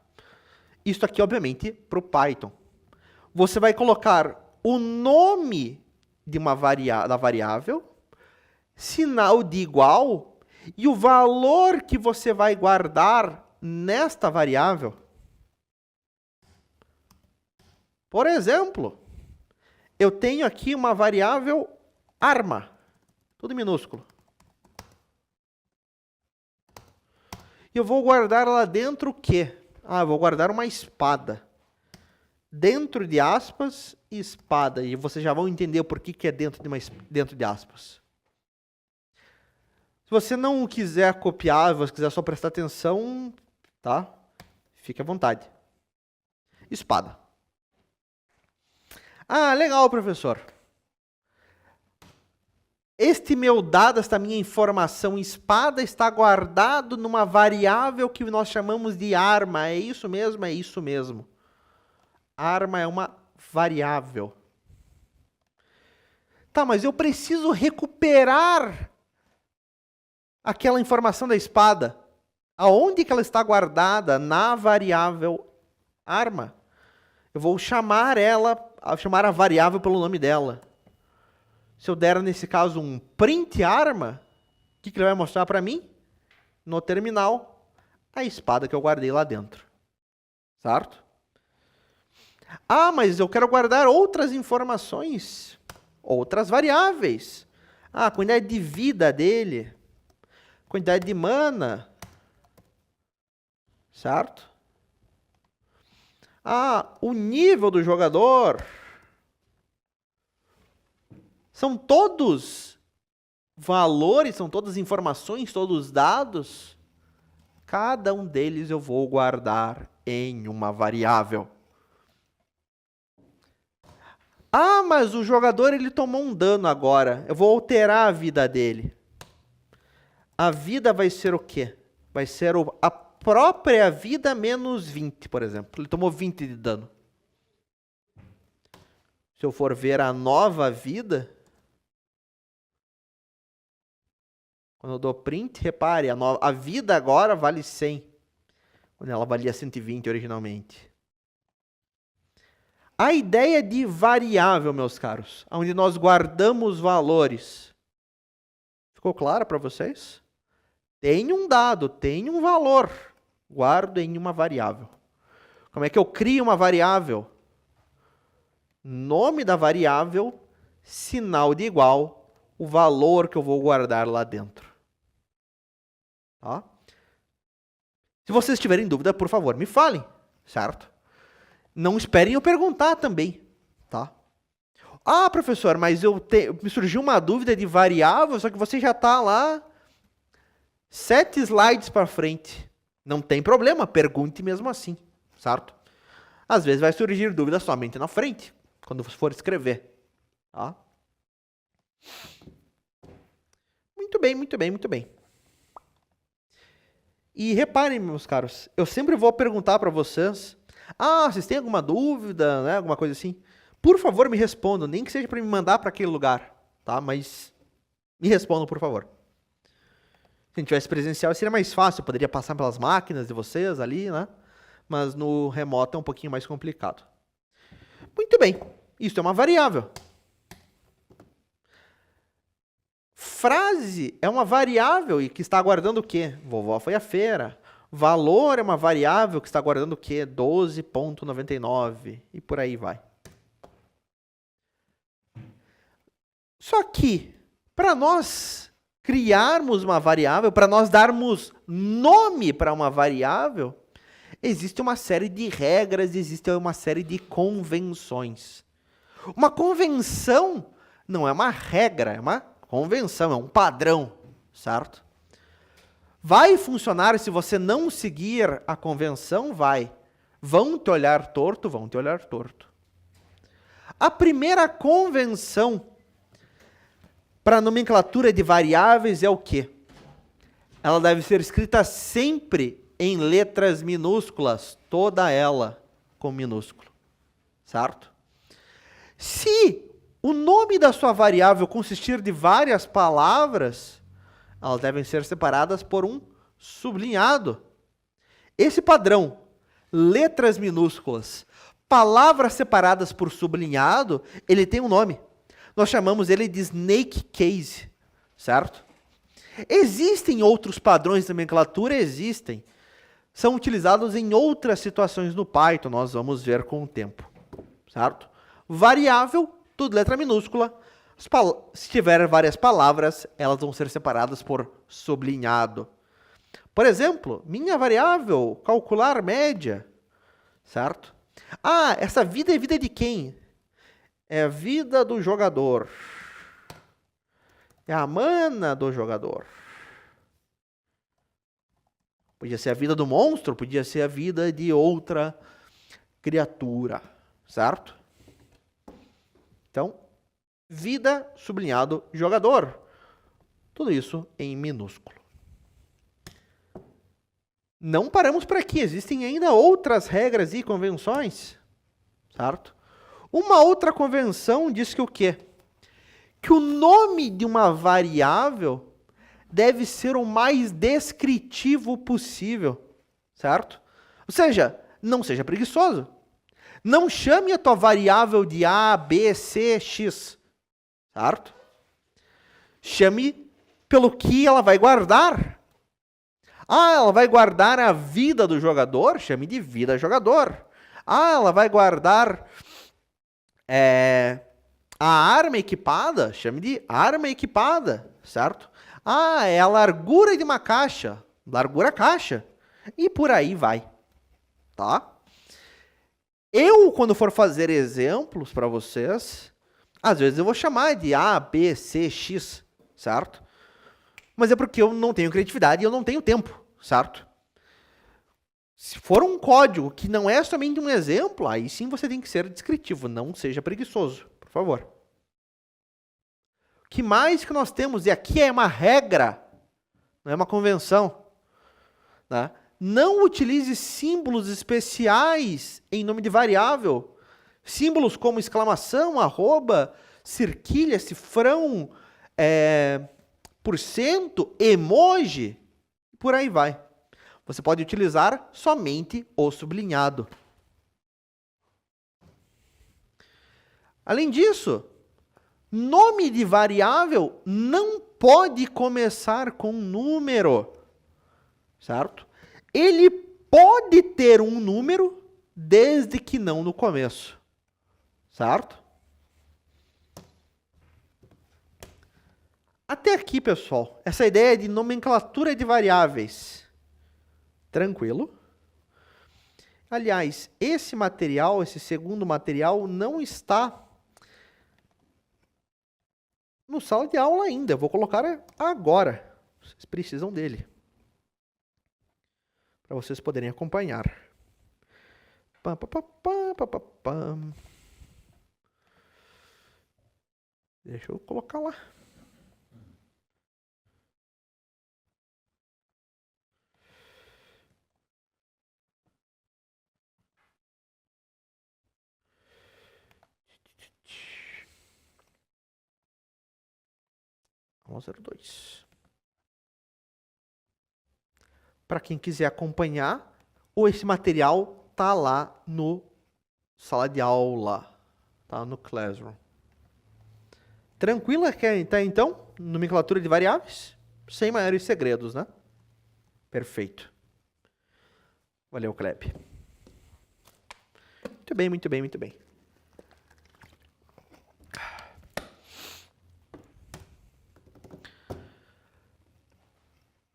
Isso aqui, obviamente, para o Python. Você vai colocar o nome de uma da variável, sinal de igual, e o valor que você vai guardar nesta variável. Por exemplo, eu tenho aqui uma variável arma, tudo minúsculo. E eu vou guardar lá dentro o quê? Eu vou guardar uma espada. Dentro de aspas, espada. E vocês já vão entender o porquê que é dentro de aspas. Se você não quiser copiar, se você quiser só prestar atenção, tá? Fique à vontade. Espada. Legal, professor. Este meu dado, esta minha informação espada está guardado numa variável que nós chamamos de arma. É isso mesmo? É isso mesmo. Arma é uma variável. Tá, mas eu preciso recuperar aquela informação da espada. Aonde que ela está guardada? Na variável arma. Eu vou chamar a variável pelo nome dela. Se eu der, nesse caso, um print arma, o que ele vai mostrar para mim? No terminal, a espada que eu guardei lá dentro. Certo? Mas eu quero guardar outras informações, outras variáveis. A quantidade de vida dele, quantidade de mana, certo? O nível do jogador. São todos valores, são todas informações, todos dados. Cada um deles eu vou guardar em uma variável. Mas o jogador ele tomou um dano agora. Eu vou alterar a vida dele. A vida vai ser o quê? Vai ser a própria vida menos 20, por exemplo. Ele tomou 20 de dano. Se eu for ver a nova vida, quando eu dou print, repare, a vida agora vale 100, quando ela valia 120 originalmente. A ideia de variável, meus caros, onde nós guardamos valores, ficou claro para vocês? Tem um dado, tem um valor, guardo em uma variável. Como é que eu crio uma variável? Nome da variável, sinal de igual, o valor que eu vou guardar lá dentro. Tá? Se vocês tiverem dúvida, por favor, me falem, certo? Não esperem eu perguntar também, tá? Professor, mas me surgiu uma dúvida de variável, só que você já está lá 7 slides para frente. Não tem problema, pergunte mesmo assim, certo? Às vezes vai surgir dúvida somente na frente, quando você for escrever, tá? Muito bem, muito bem, muito bem. E reparem, meus caros, eu sempre vou perguntar para vocês, vocês têm alguma dúvida, né, alguma coisa assim? Por favor, me respondam, nem que seja para me mandar para aquele lugar, tá? Mas me respondam, por favor. Se a gente tivesse presencial, seria mais fácil, eu poderia passar pelas máquinas de vocês ali, né? Mas no remoto é um pouquinho mais complicado. Muito bem, isso é uma variável. Frase é uma variável e que está guardando o quê? Vovó foi à feira. Valor é uma variável que está guardando o quê? 12,99 e por aí vai. Só que, para nós criarmos uma variável, para nós darmos nome para uma variável, existe uma série de regras, existe uma série de convenções. Uma convenção não é uma regra, é uma convenção, é um padrão, certo? Vai funcionar se você não seguir a convenção? Vai. Vão te olhar torto? Vão te olhar torto. A primeira convenção para a nomenclatura de variáveis é o quê? Ela deve ser escrita sempre em letras minúsculas, toda ela. com minúsculo, certo? Se o nome da sua variável consistir de várias palavras, elas devem ser separadas por um sublinhado. Esse padrão, letras minúsculas, palavras separadas por sublinhado, ele tem um nome. Nós chamamos ele de snake case, certo? Existem outros padrões de nomenclatura? Existem. São utilizados em outras situações no Python, nós vamos ver com o tempo, certo? Variável, tudo letra minúscula. Se tiver várias palavras, elas vão ser separadas por sublinhado. Por exemplo, minha variável, calcular média, certo? Ah, essa vida é vida de quem? É a vida do jogador. É a mana do jogador. Podia ser a vida do monstro, podia ser a vida de outra criatura, certo? Então, vida, sublinhado, jogador. Tudo isso em minúsculo. Não paramos por aqui, existem ainda outras regras e convenções, certo? Uma outra convenção diz que o quê? Que o nome de uma variável deve ser o mais descritivo possível, certo? Ou seja, não seja preguiçoso. Não chame a tua variável de A, B, C, X, certo? Chame pelo que ela vai guardar. Ah, ela vai guardar a vida do jogador? Chame de vida jogador. Ah, ela vai guardar a arma equipada? Chame de arma equipada, certo? Ah, é a largura de uma caixa. Largura caixa. E por aí vai. Tá? Eu, quando for fazer exemplos para vocês, às vezes eu vou chamar de A, B, C, X, certo? Mas é porque eu não tenho criatividade e eu não tenho tempo, certo? Se for um código que não é somente um exemplo, aí sim você tem que ser descritivo, não seja preguiçoso, por favor. O que mais que nós temos? E aqui é uma regra, não é uma convenção. Tá? Não utilize símbolos especiais em nome de variável. Símbolos como exclamação, arroba, cerquilha, cifrão, porcento, emoji, por aí vai. Você pode utilizar somente o sublinhado. Além disso, nome de variável não pode começar com número, certo? Ele pode ter um número desde que não no começo, certo? Até aqui, pessoal, essa ideia de nomenclatura de variáveis. Tranquilo? Aliás, esse material, esse segundo material, não está no sala de aula ainda. Eu vou colocar agora. Vocês precisam dele. Para vocês poderem acompanhar. Pam, pam, pam, pam, pam, pam. Deixa eu colocar lá. Vamos 02. Para quem quiser acompanhar, ou esse material tá lá no sala de aula, tá no Classroom. Tranquila tá então? Nomenclatura de variáveis? Sem maiores segredos, né? Perfeito. Valeu, Kleb. Muito bem, muito bem, muito bem.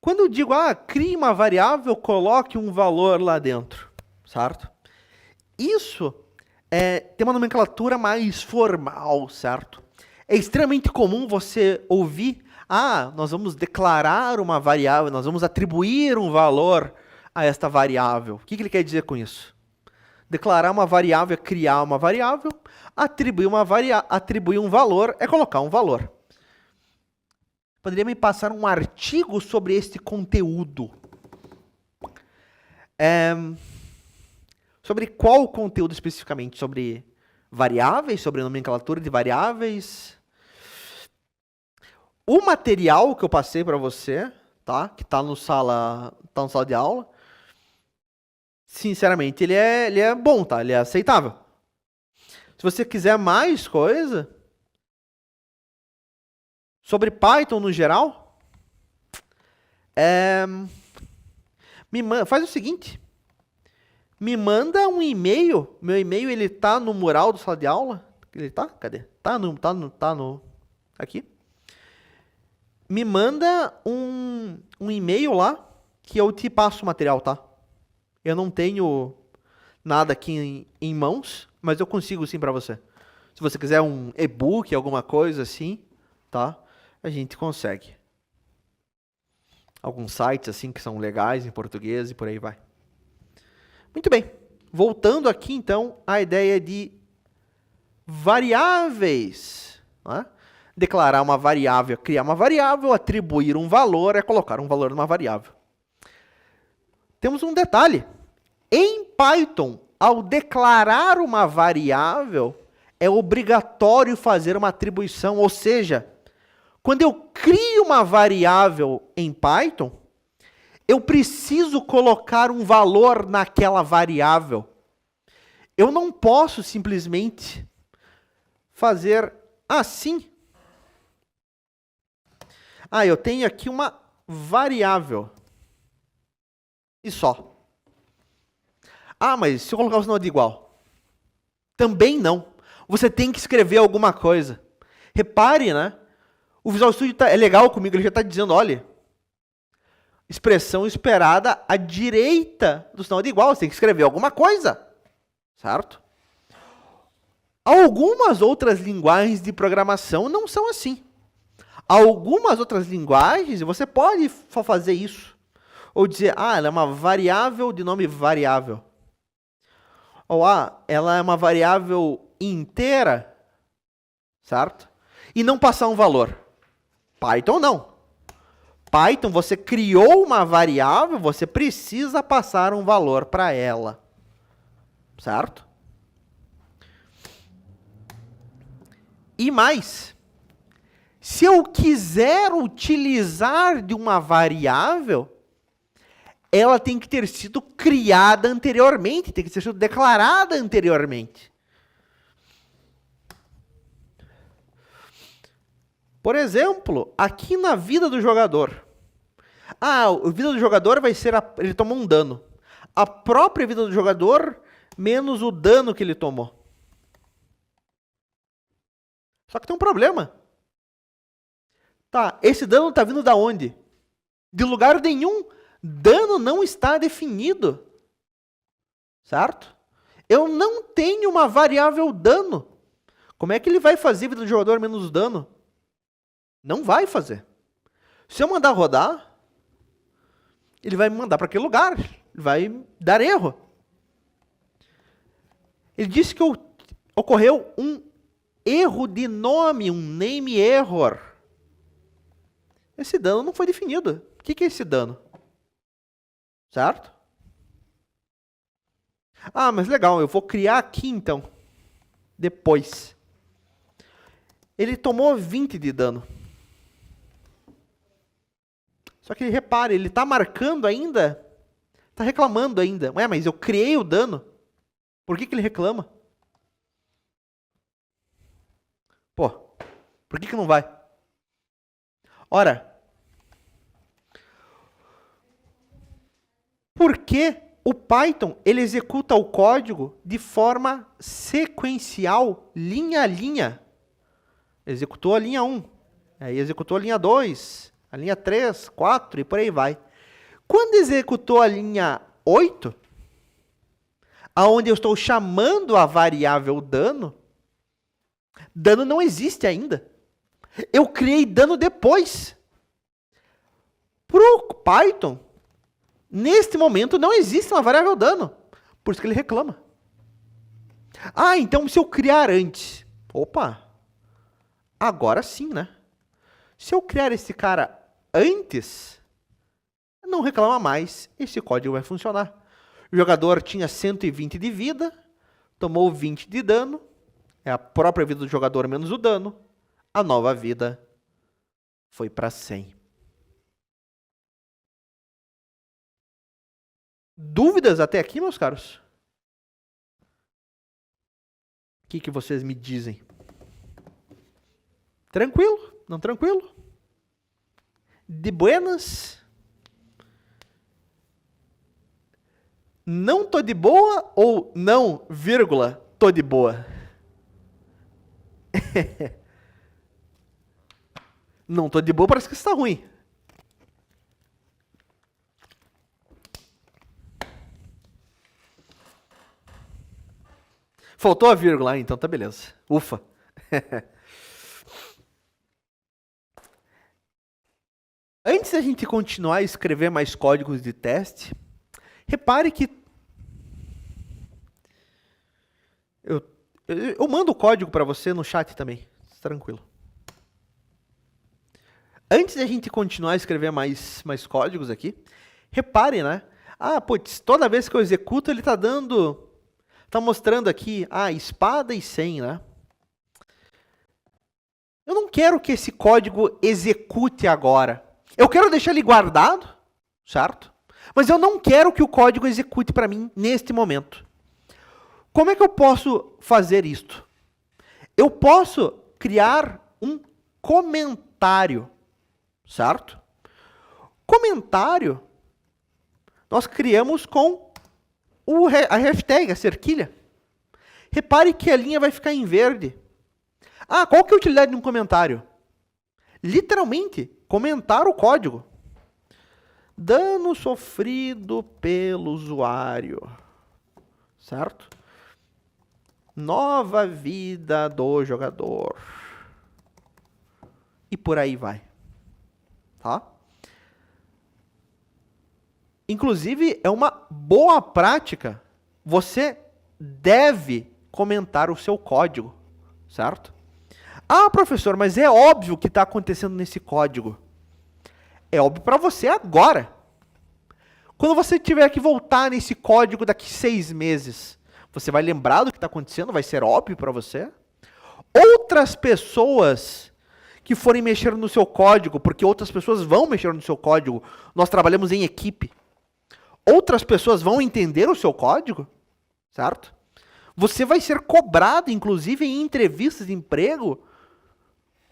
Quando eu digo, crie uma variável, coloque um valor lá dentro, certo? Isso tem uma nomenclatura mais formal, certo? É extremamente comum você ouvir, nós vamos declarar uma variável, nós vamos atribuir um valor a esta variável. O que ele quer dizer com isso? Declarar uma variável é criar uma variável, atribuir um valor é colocar um valor. Poderia me passar um artigo sobre este conteúdo. Sobre qual conteúdo especificamente? Sobre variáveis? Sobre nomenclatura de variáveis? O material que eu passei para você, tá? Que está no sala de aula, sinceramente, ele é bom, tá? Ele é aceitável. Se você quiser mais coisa sobre Python no geral, faz o seguinte. Me manda um e-mail. Meu e-mail, ele tá no mural do sala de aula. Ele tá? Cadê? Tá no aqui. Me manda um e-mail lá que eu te passo o material, tá? Eu não tenho nada aqui em mãos, mas eu consigo sim para você. Se você quiser um e-book, alguma coisa assim, tá? A gente consegue. Alguns sites assim que são legais em português e por aí vai. Muito bem. Voltando aqui então à ideia de variáveis, né? Declarar uma variável, criar uma variável, atribuir um valor, é colocar um valor numa variável. Temos um detalhe. Em Python, ao declarar uma variável, é obrigatório fazer uma atribuição, ou seja, quando eu crio uma variável em Python, eu preciso colocar um valor naquela variável. Eu não posso simplesmente fazer assim. Eu tenho aqui uma variável. E só. Mas se eu colocar o sinal de igual? Também não. Você tem que escrever alguma coisa. Repare, né? O Visual Studio é legal comigo, ele já está dizendo, olha, expressão esperada à direita do sinal de igual. Você tem que escrever alguma coisa. Certo? Algumas outras linguagens de programação não são assim. Algumas outras linguagens, você pode fazer isso. Ou dizer, ela é uma variável de nome variável. Ou, ela é uma variável inteira. Certo? E não passar um valor. Python não. Python, você criou uma variável, você precisa passar um valor para ela. Certo? E mais, se eu quiser utilizar de uma variável, ela tem que ter sido criada anteriormente, tem que ter sido declarada anteriormente. Por exemplo, aqui na vida do jogador. A vida do jogador vai ser, ele tomou um dano. A própria vida do jogador menos o dano que ele tomou. Só que tem um problema. Tá, esse dano está vindo da onde? De lugar nenhum. Dano não está definido. Certo? Eu não tenho uma variável dano. Como é que ele vai fazer a vida do jogador menos dano? Não vai fazer. Se eu mandar rodar, ele vai me mandar para aquele lugar. Ele vai dar erro. Ele disse que ocorreu um erro de nome, um name error. Esse dano não foi definido. O que é esse dano? Certo? Mas legal, eu vou criar aqui então. Depois. Ele tomou 20 de dano. Só que repare, ele está marcando ainda, está reclamando ainda. Mas eu criei o dano. Por que ele reclama? Por que não vai? Ora, porque o Python ele executa o código de forma sequencial, linha a linha. Executou a linha 1, aí executou a linha 2, a linha 3, 4 e por aí vai. Quando executou a linha 8, aonde eu estou chamando a variável dano, dano não existe ainda. Eu criei dano depois. Para o Python, neste momento não existe uma variável dano. Por isso que ele reclama. Então se eu criar antes. Agora sim, né? Se eu criar esse cara antes, não reclama mais. Esse código vai funcionar. O jogador tinha 120 de vida, tomou 20 de dano, é a própria vida do jogador menos o dano, a nova vida foi para 100. Dúvidas até aqui, meus caros? O que vocês me dizem? Tranquilo? Não tranquilo? De buenas? Não tô de boa ou não, vírgula, tô de boa? Não tô de boa, parece que está ruim. Faltou a vírgula, então tá beleza. Ufa. Antes da gente continuar a escrever mais códigos de teste, repare que eu mando o código para você no chat também, tranquilo. Antes da gente continuar a escrever mais códigos aqui, repare, né? Putz, toda vez que eu executo, ele tá mostrando aqui, espada e 100, né? Eu não quero que esse código execute agora. Eu quero deixar ele guardado, certo? Mas eu não quero que o código execute para mim neste momento. Como é que eu posso fazer isto? Eu posso criar um comentário, certo? Comentário nós criamos com a hashtag, a cerquilha. Repare que a linha vai ficar em verde. Qual que é a utilidade de um comentário? Literalmente, comentar o código. Dano sofrido pelo usuário. Certo? Nova vida do jogador. E por aí vai. Tá? Inclusive, é uma boa prática. Você deve comentar o seu código. Certo? Professor, mas é óbvio o que está acontecendo nesse código. É óbvio para você agora. Quando você tiver que voltar nesse código daqui 6 meses, você vai lembrar do que está acontecendo? Vai ser óbvio para você? Outras pessoas que forem mexer no seu código, porque outras pessoas vão mexer no seu código, nós trabalhamos em equipe. Outras pessoas vão entender o seu código, certo? Você vai ser cobrado, inclusive, em entrevistas de emprego,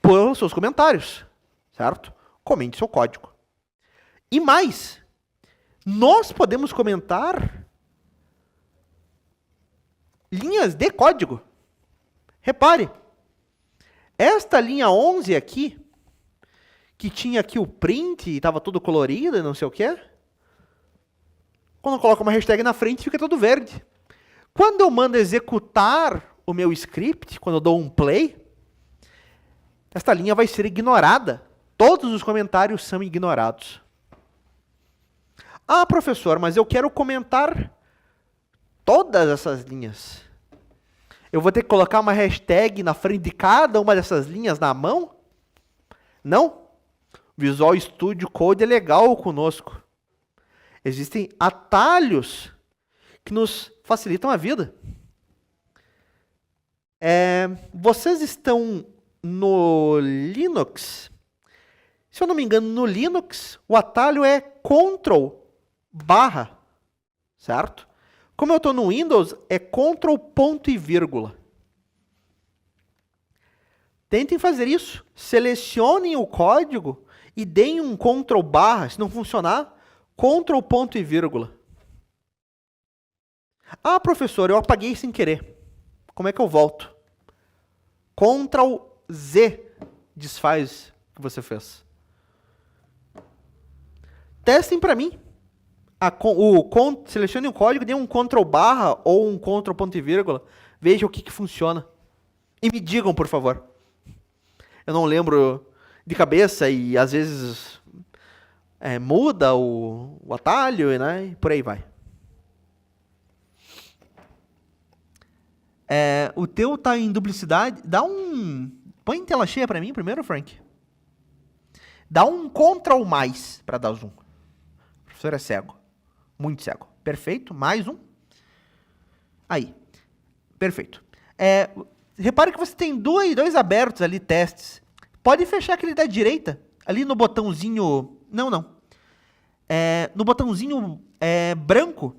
pelos seus comentários, certo? Comente seu código. E mais, nós podemos comentar linhas de código. Repare, esta linha 11 aqui, que tinha aqui o print e estava tudo colorido e não sei o que, quando eu coloco uma hashtag na frente, fica tudo verde. Quando eu mando executar o meu script, quando eu dou um play, esta linha vai ser ignorada. Todos os comentários são ignorados. Professor, mas eu quero comentar todas essas linhas. Eu vou ter que colocar uma hashtag na frente de cada uma dessas linhas na mão? Não. Visual Studio Code é legal conosco. Existem atalhos que nos facilitam a vida. Vocês estão no Linux? Se eu não me engano, no Linux, o atalho é Ctrl/, certo? Como eu estou no Windows, é Ctrl ponto e vírgula. Tentem fazer isso. Selecionem o código e deem um Ctrl/. Se não funcionar, Ctrl ponto e vírgula. Professor, eu apaguei sem querer. Como é que eu volto? Ctrl Z desfaz o que você fez. Testem para mim. Selecione o código, dê um Ctrl/ ou um Ctrl ponto e vírgula. Veja o que funciona. E me digam, por favor. Eu não lembro de cabeça e às vezes muda o atalho, né? E por aí vai. O teu tá em duplicidade. Põe em tela cheia para mim primeiro, Frank. Dá um Ctrl+ para dar zoom. O professor é cego. Muito cego. Perfeito. Mais um. Aí. Perfeito. Repare que você tem dois abertos ali, testes. Pode fechar aquele da direita. Ali no botãozinho... Não. No botãozinho branco.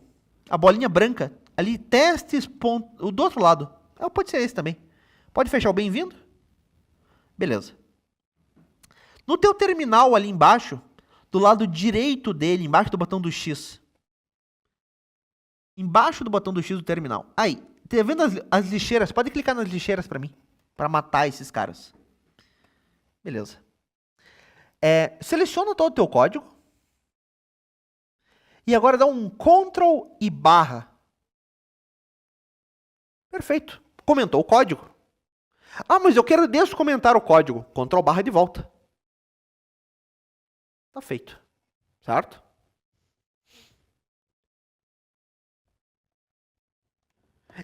A bolinha branca. Ali, testes. O do outro lado. Pode ser esse também. Pode fechar o bem-vindo. Beleza. No teu terminal ali embaixo, do lado direito dele, embaixo do botão do X. Embaixo do botão do X do terminal. Aí, tá vendo as lixeiras? Pode clicar nas lixeiras para mim, para matar esses caras. Beleza. Seleciona todo o teu código. E agora dá um Ctrl e barra. Perfeito. Comentou o código. Mas eu quero descomentar o código. Ctrl barra de volta. Tá feito. Certo?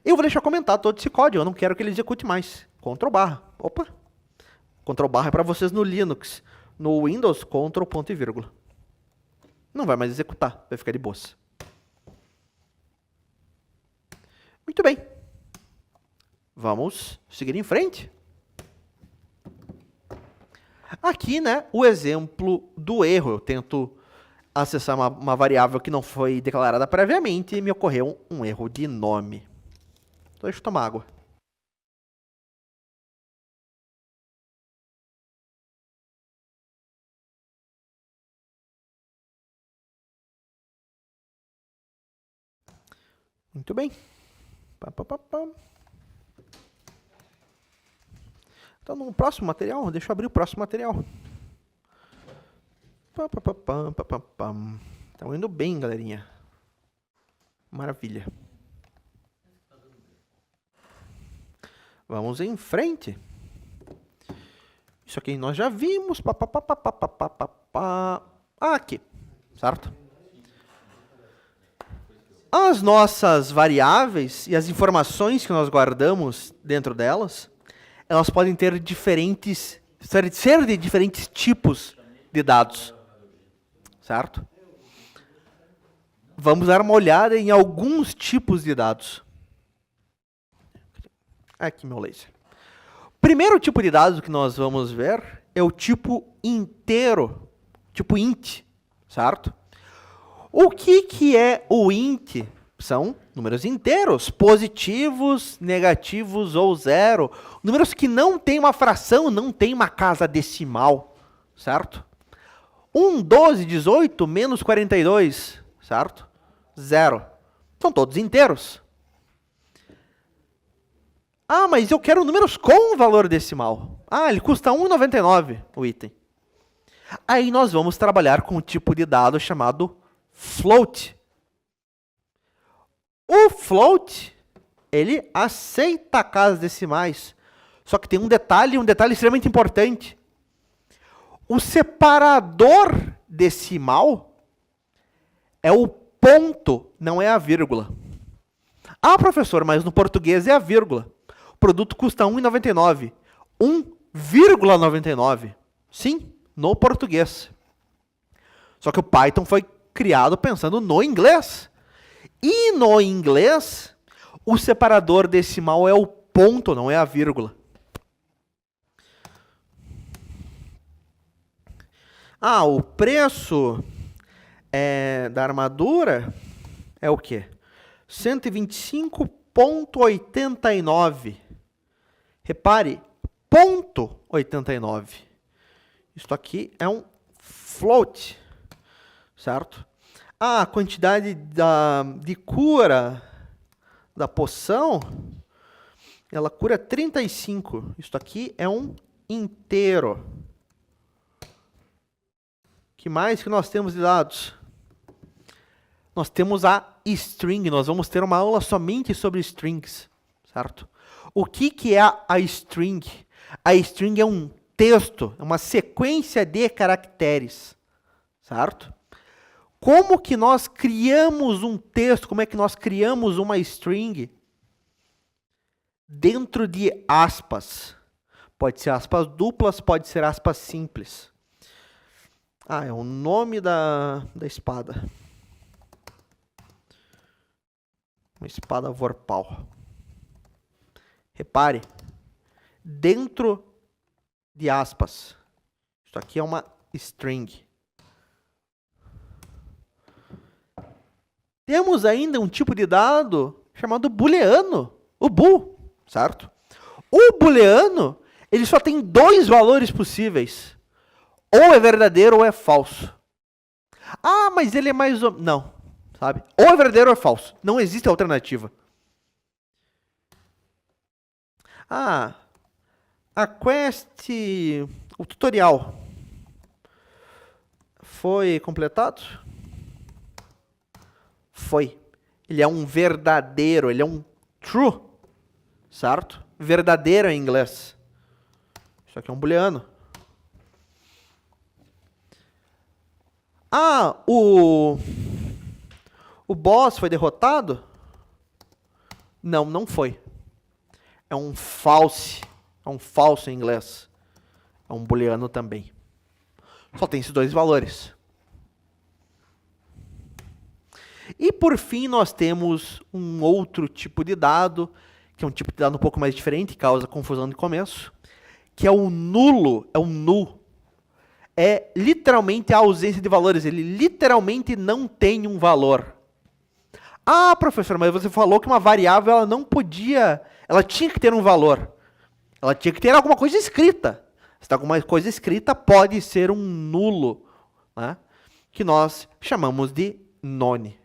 Eu vou deixar comentar todo esse código. Eu não quero que ele execute mais. Ctrl barra. Opa. Ctrl barra é para vocês no Linux. No Windows, Ctrl ponto e vírgula. Não vai mais executar. Vai ficar de boas. Muito bem. Vamos seguir em frente. Aqui, né, o exemplo do erro. Eu tento acessar uma variável que não foi declarada previamente e me ocorreu um erro de nome. Então, deixa eu tomar água. Muito bem. Então, no próximo material, deixa eu abrir o próximo material. Estão indo bem, galerinha. Maravilha. Vamos em frente. Isso aqui nós já vimos. Aqui, certo? As nossas variáveis e as informações que nós guardamos dentro delas, elas podem ter ser de diferentes tipos de dados, certo? Vamos dar uma olhada em alguns tipos de dados. Aqui meu laser. O primeiro tipo de dados que nós vamos ver é o tipo inteiro, tipo int, certo? O que é o int? São números inteiros, positivos, negativos ou zero. Números que não têm uma fração, não têm uma casa decimal, certo? 1, 12, 18, menos 42, certo? Zero. São todos inteiros. Mas eu quero números com valor decimal. Ele custa 1,99 o item. Aí nós vamos trabalhar com um tipo de dado chamado float. O float, ele aceita casas decimais. Só que tem um detalhe extremamente importante. O separador decimal é o ponto, não é a vírgula. Professor, mas no português é a vírgula. O produto custa 1,99. 1,99. Sim, no português. Só que o Python foi criado pensando no inglês. E no inglês, o separador decimal é o ponto, não é a vírgula. O preço da armadura é o quê? 125,89. Repare, ponto 89. Isto aqui é um float, certo? A quantidade de cura da poção, ela cura 35. Isto aqui é um inteiro. Que mais que nós temos de dados? Nós temos a string. Nós vamos ter uma aula somente sobre strings, certo? O que é a string? A string é um texto, é uma sequência de caracteres, certo? Como que nós criamos um texto? Como é que nós criamos uma string? Dentro de aspas. Pode ser aspas duplas, pode ser aspas simples. É o nome da espada. Uma espada vorpal. Repare, dentro de aspas, isso aqui é uma string. Temos ainda um tipo de dado chamado booleano, o bool, certo? O booleano, ele só tem dois valores possíveis. Ou é verdadeiro ou é falso. Ah, mas ele é mais... Não, sabe? Ou é verdadeiro ou é falso. Não existe alternativa. Ah, a quest... O tutorial foi completado? Foi. Ele é um verdadeiro, ele é um true, certo? Verdadeiro em inglês. Isso aqui é um booleano. Ah, o boss foi derrotado? Não, não foi. É um false. É um falso em inglês. É um booleano também. Só tem esses dois valores. E por fim nós temos um outro tipo de dado, que é um tipo de dado um pouco mais diferente, causa confusão de começo, que é o nulo, é o null. É literalmente a ausência de valores, ele literalmente não tem um valor. Ah, professor, mas você falou que uma variável ela não podia, ela tinha que ter um valor. Ela tinha que ter alguma coisa escrita. Se tem alguma coisa escrita, pode ser um nulo, né? Que nós chamamos de none.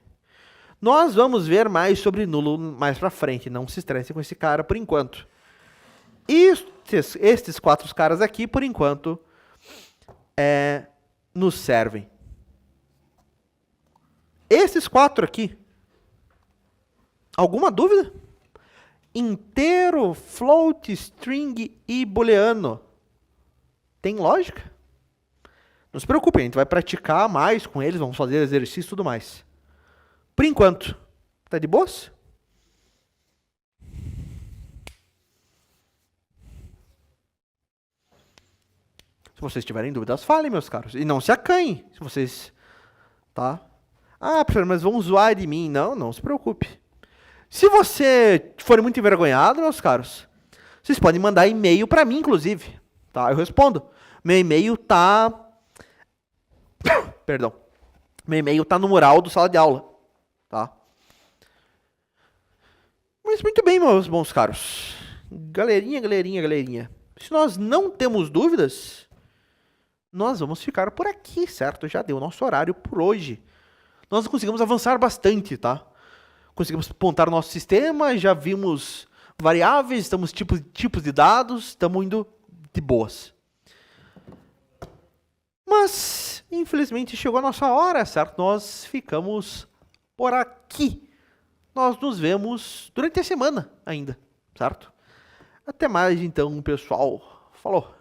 Nós vamos ver mais sobre nulo mais pra frente, não se estresse com esse cara por enquanto. Estes quatro caras aqui, por enquanto, nos servem. Esses quatro aqui, alguma dúvida? Inteiro, float, string e booleano. Tem lógica? Não se preocupe, a gente vai praticar mais com eles, vamos fazer exercício e tudo mais. Por enquanto, tá de boas? Se vocês tiverem dúvidas, falem, meus caros. E não se acanhem, se vocês... Tá? Ah, professor, mas vão zoar de mim. Não, não se preocupe. Se você for muito envergonhado, meus caros, vocês podem mandar e-mail para mim, inclusive. Tá? Eu respondo. Meu e-mail tá... Perdão. Meu e-mail tá no mural do sala de aula. Tá? Mas muito bem, meus bons caros. Galerinha. Se nós não temos dúvidas, nós vamos ficar por aqui, certo? Já deu o nosso horário por hoje. Nós conseguimos avançar bastante, tá? Conseguimos apontar o nosso sistema, já vimos variáveis, estamos tipos de dados, estamos indo de boas. Mas, infelizmente, chegou a nossa hora, certo? Nós ficamos por aqui. Nós nos vemos durante a semana ainda, certo? Até mais, então, pessoal. Falou!